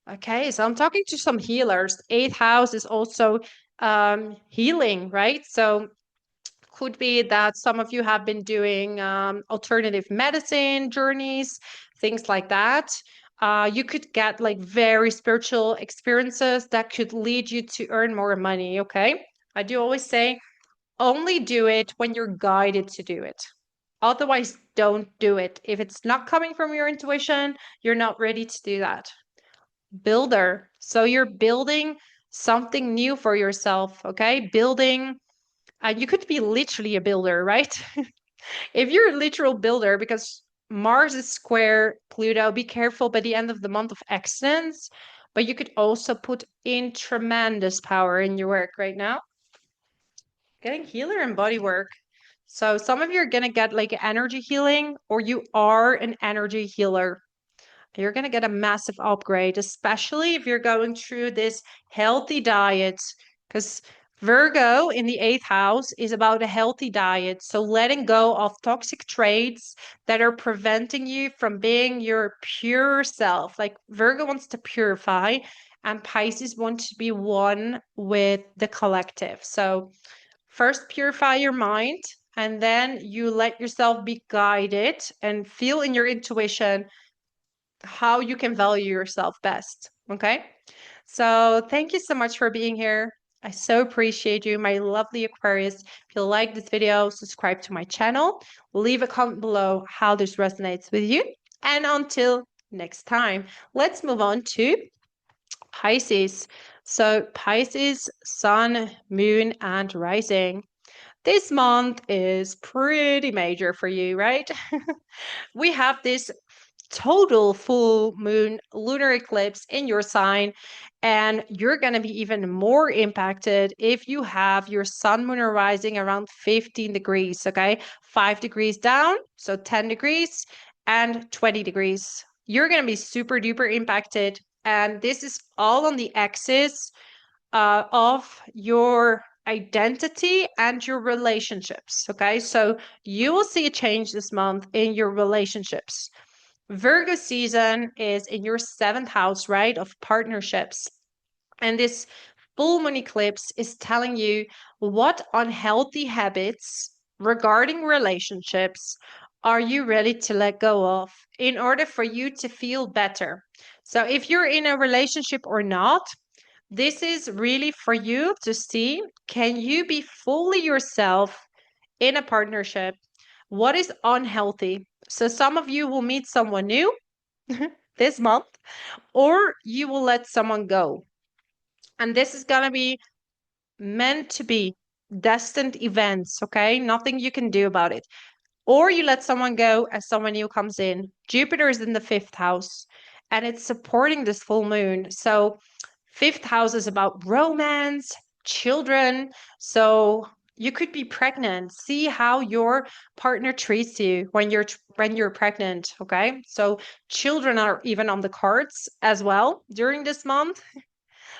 Okay, so I'm talking to some healers. Eighth house is also healing, right? So could be that some of you have been doing alternative medicine journeys, things like that. You could get like very spiritual experiences that could lead you to earn more money. Okay. I do always say only do it when you're guided to do it. Otherwise, don't do it. If it's not coming from your intuition, you're not ready to do that. Builder. So you're building something new for yourself. Okay. Building you could be literally a builder, right? If you're a literal builder, because Mars is square Pluto. Be careful by the end of the month of accidents, but you could also put in tremendous power in your work right now. Getting healer and body work. So some of you are gonna get like energy healing, or you are an energy healer. You're gonna get a massive upgrade, especially if you're going through this healthy diet, because Virgo in the eighth house is about a healthy diet. So letting go of toxic traits that are preventing you from being your pure self. Like Virgo wants to purify, and Pisces wants to be one with the collective. So first, purify your mind, and then you let yourself be guided and feel in your intuition how you can value yourself best. Okay. So, thank you so much for being here. I so appreciate you, my lovely Aquarius. If you like this video, subscribe to my channel, leave a comment below how this resonates with you. And until next time, let's move on to Pisces. So, Pisces, Sun, Moon, and Rising. This month is pretty major for you, right? We have this total full moon lunar eclipse in your sign, and you're going to be even more impacted if you have your sun, moon, or rising around 15 degrees. Okay, 5 degrees down, so 10 degrees, and 20 degrees. You're going to be super duper impacted, and this is all on the axis of your identity and your relationships. Okay, so you will see a change this month in your relationships. Virgo season is in your seventh house, right, of partnerships. And this full moon eclipse is telling you what unhealthy habits regarding relationships are you ready to let go of in order for you to feel better. So if you're in a relationship or not, this is really for you to see, can you be fully yourself in a partnership? What is unhealthy? So some of you will meet someone new this month, or you will let someone go. And this is going to be meant to be destined events, okay? Nothing you can do about it. Or you let someone go as someone new comes in. Jupiter is in the fifth house and it's supporting this full moon. So, fifth house is about romance, children. So, you could be pregnant. See how your partner treats you when you're pregnant, okay? So, children are even on the cards as well during this month.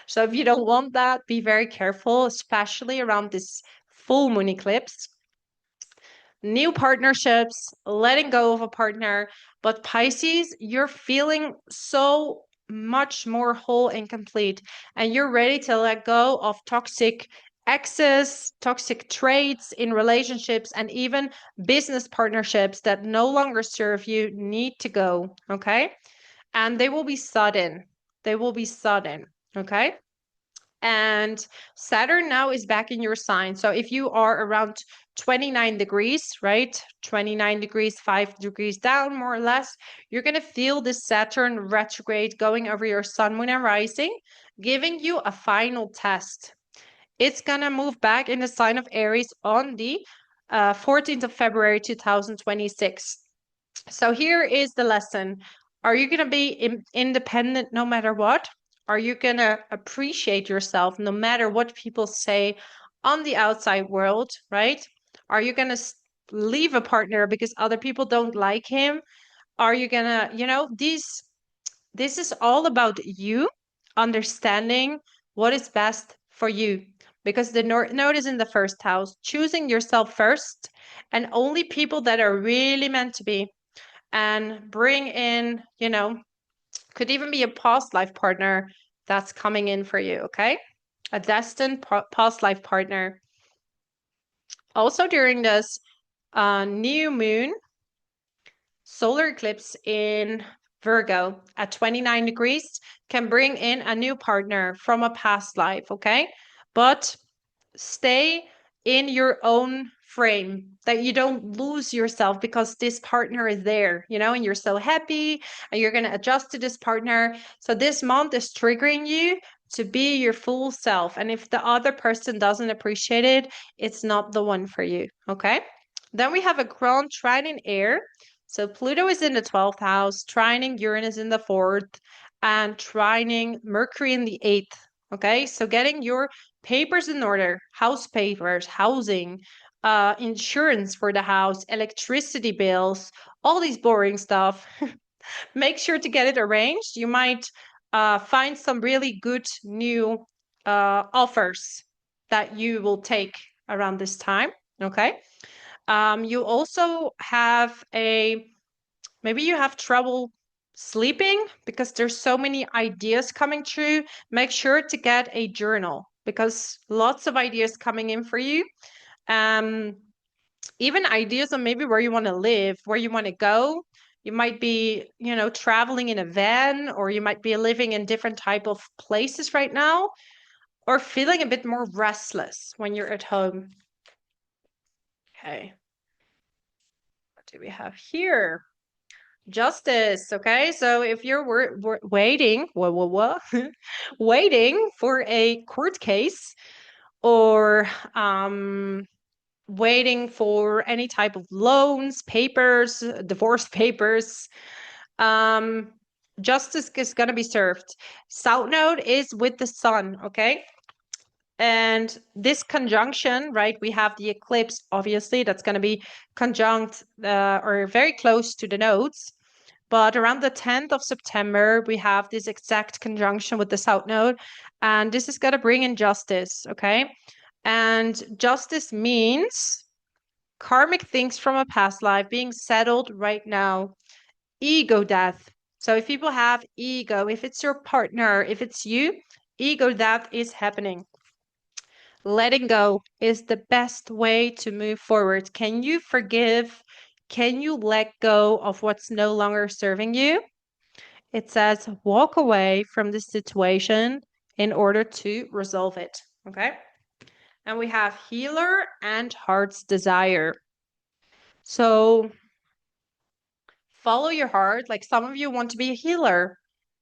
So, if you don't want that, be very careful, especially around this full moon eclipse. New partnerships, letting go of a partner. But Pisces, you're feeling so much more whole and complete, and you're ready to let go of toxic exes, toxic traits in relationships, and even business partnerships that no longer serve you need to go. Okay. And they will be sudden. They will be sudden. Okay. And Saturn now is back in your sign. So if you are around 29 degrees, right? 29 degrees, 5 degrees down, more or less, you're going to feel this Saturn retrograde going over your sun, moon, and rising, giving you a final test. It's going to move back in the sign of Aries on the 14th of February, 2026. So here is the lesson. Are you going to be independent no matter what? Are you going to appreciate yourself no matter what people say on the outside world, right? Are you going to leave a partner because other people don't like him? Are you going to, this is all about you understanding what is best for you, because the node is in the first house, choosing yourself first, and only people that are really meant to be, and bring in, could even be a past life partner that's coming in for you, okay? A destined past life partner. Also, during this new moon, solar eclipse in Virgo at 29 degrees can bring in a new partner from a past life, okay? But stay in your own frame, that you don't lose yourself because this partner is there, and you're so happy and you're going to adjust to this partner. So this month is triggering you to be your full self. And if the other person doesn't appreciate it, it's not the one for you. Okay. Then we have a Grand Trine in air. So Pluto is in the 12th house, trining Uranus in the 4th, and trining Mercury in the 8th. Okay, so getting your papers in order, house papers, housing, insurance for the house, electricity bills, all these boring stuff. Make sure to get it arranged. You might find some really good new offers that you will take around this time. Okay. You also have maybe you have trouble sleeping because there's so many ideas coming through. Make sure to get a journal because lots of ideas coming in for you. Um, Even ideas on maybe where you want to live, where you want to go. You might be, traveling in a van, or you might be living in different type of places right now, or feeling a bit more restless when you're at home. Okay. What do we have here? Justice. Okay. So if you're waiting, waiting for a court case, or waiting for any type of loans, papers, divorce papers, um, justice is going to be served. South node is with the sun, okay? And this conjunction, right? We have the eclipse, obviously, that's going to be conjunct or very close to the nodes. But around the 10th of September, we have this exact conjunction with the South Node. And this is going to bring in justice, okay? And justice means karmic things from a past life being settled right now. Ego death. So if people have ego, if it's your partner, if it's you, ego death is happening. Letting go is the best way to move forward. Can you forgive? Can you let go of what's no longer serving you? It says walk away from the situation in order to resolve it. Okay. And we have healer and heart's desire. So follow your heart. Like some of you want to be a healer,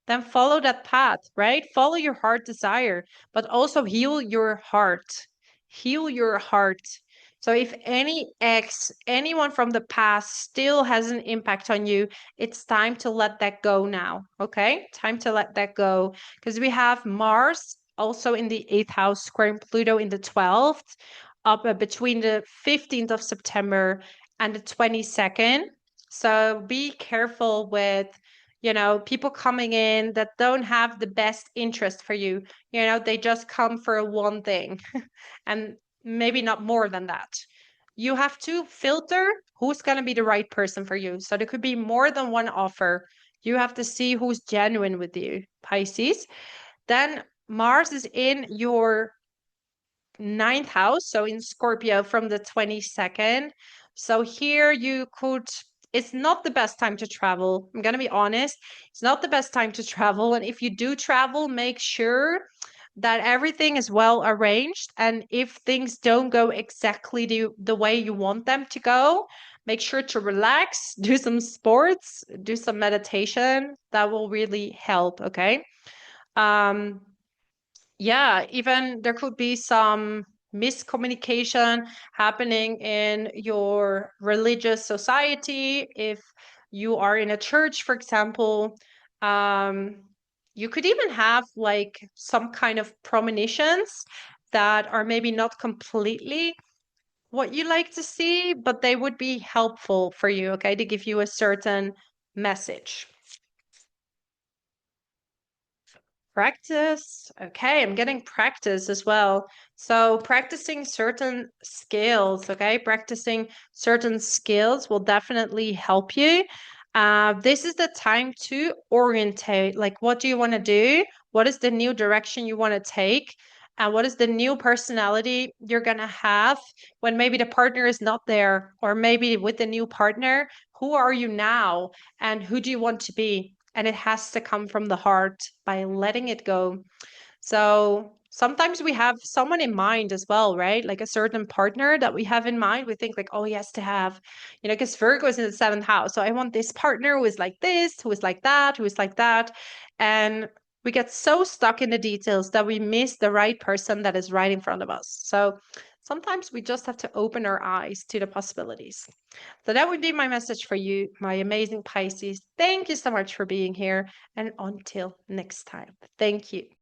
then follow that path, right? Follow your heart desire, but also heal your heart. Heal your heart. So if any anyone from the past still has an impact on you, it's time to let that go now. Okay? Time to let that go. Because we have Mars also in the 8th house, squaring Pluto in the 12th, up between the 15th of September and the 22nd. So be careful with, people coming in that don't have the best interest for you. They just come for one thing and maybe not more than that. You have to filter who's going to be the right person for you. So there could be more than one offer. You have to see who's genuine with you, Pisces. Then Mars is in your 9th house, so in Scorpio from the 22nd. So here it's not the best time to travel. I'm going to be honest. It's not the best time to travel. And if you do travel, make sure that everything is well arranged. And if things don't go exactly the way you want them to go, make sure to relax, do some sports, do some meditation. That will really help. Okay. Um, yeah, even there could be some miscommunication happening in your religious society. If you are in a church, for example, um, you could even have like some kind of premonitions that are maybe not completely what you like to see, but they would be helpful for you, okay, to give you a certain message. Practice. Okay, I'm getting practice as well. So practicing certain skills, okay? Practicing certain skills will definitely help you. This is the time to orientate. Like, what do you want to do? What is the new direction you want to take? And what is the new personality you're going to have when maybe the partner is not there? Or maybe with the new partner, who are you now? And who do you want to be? And it has to come from the heart by letting it go. So sometimes we have someone in mind as well, right? Like a certain partner that we have in mind. We think like, oh, he has to have, because Virgo is in the 7th house. So I want this partner who is like this, who is like that, who is like that. And we get so stuck in the details that we miss the right person that is right in front of us. So Sometimes we just have to open our eyes to the possibilities. So that would be my message for you, my amazing Pisces. Thank you so much for being here. And until next time, thank you.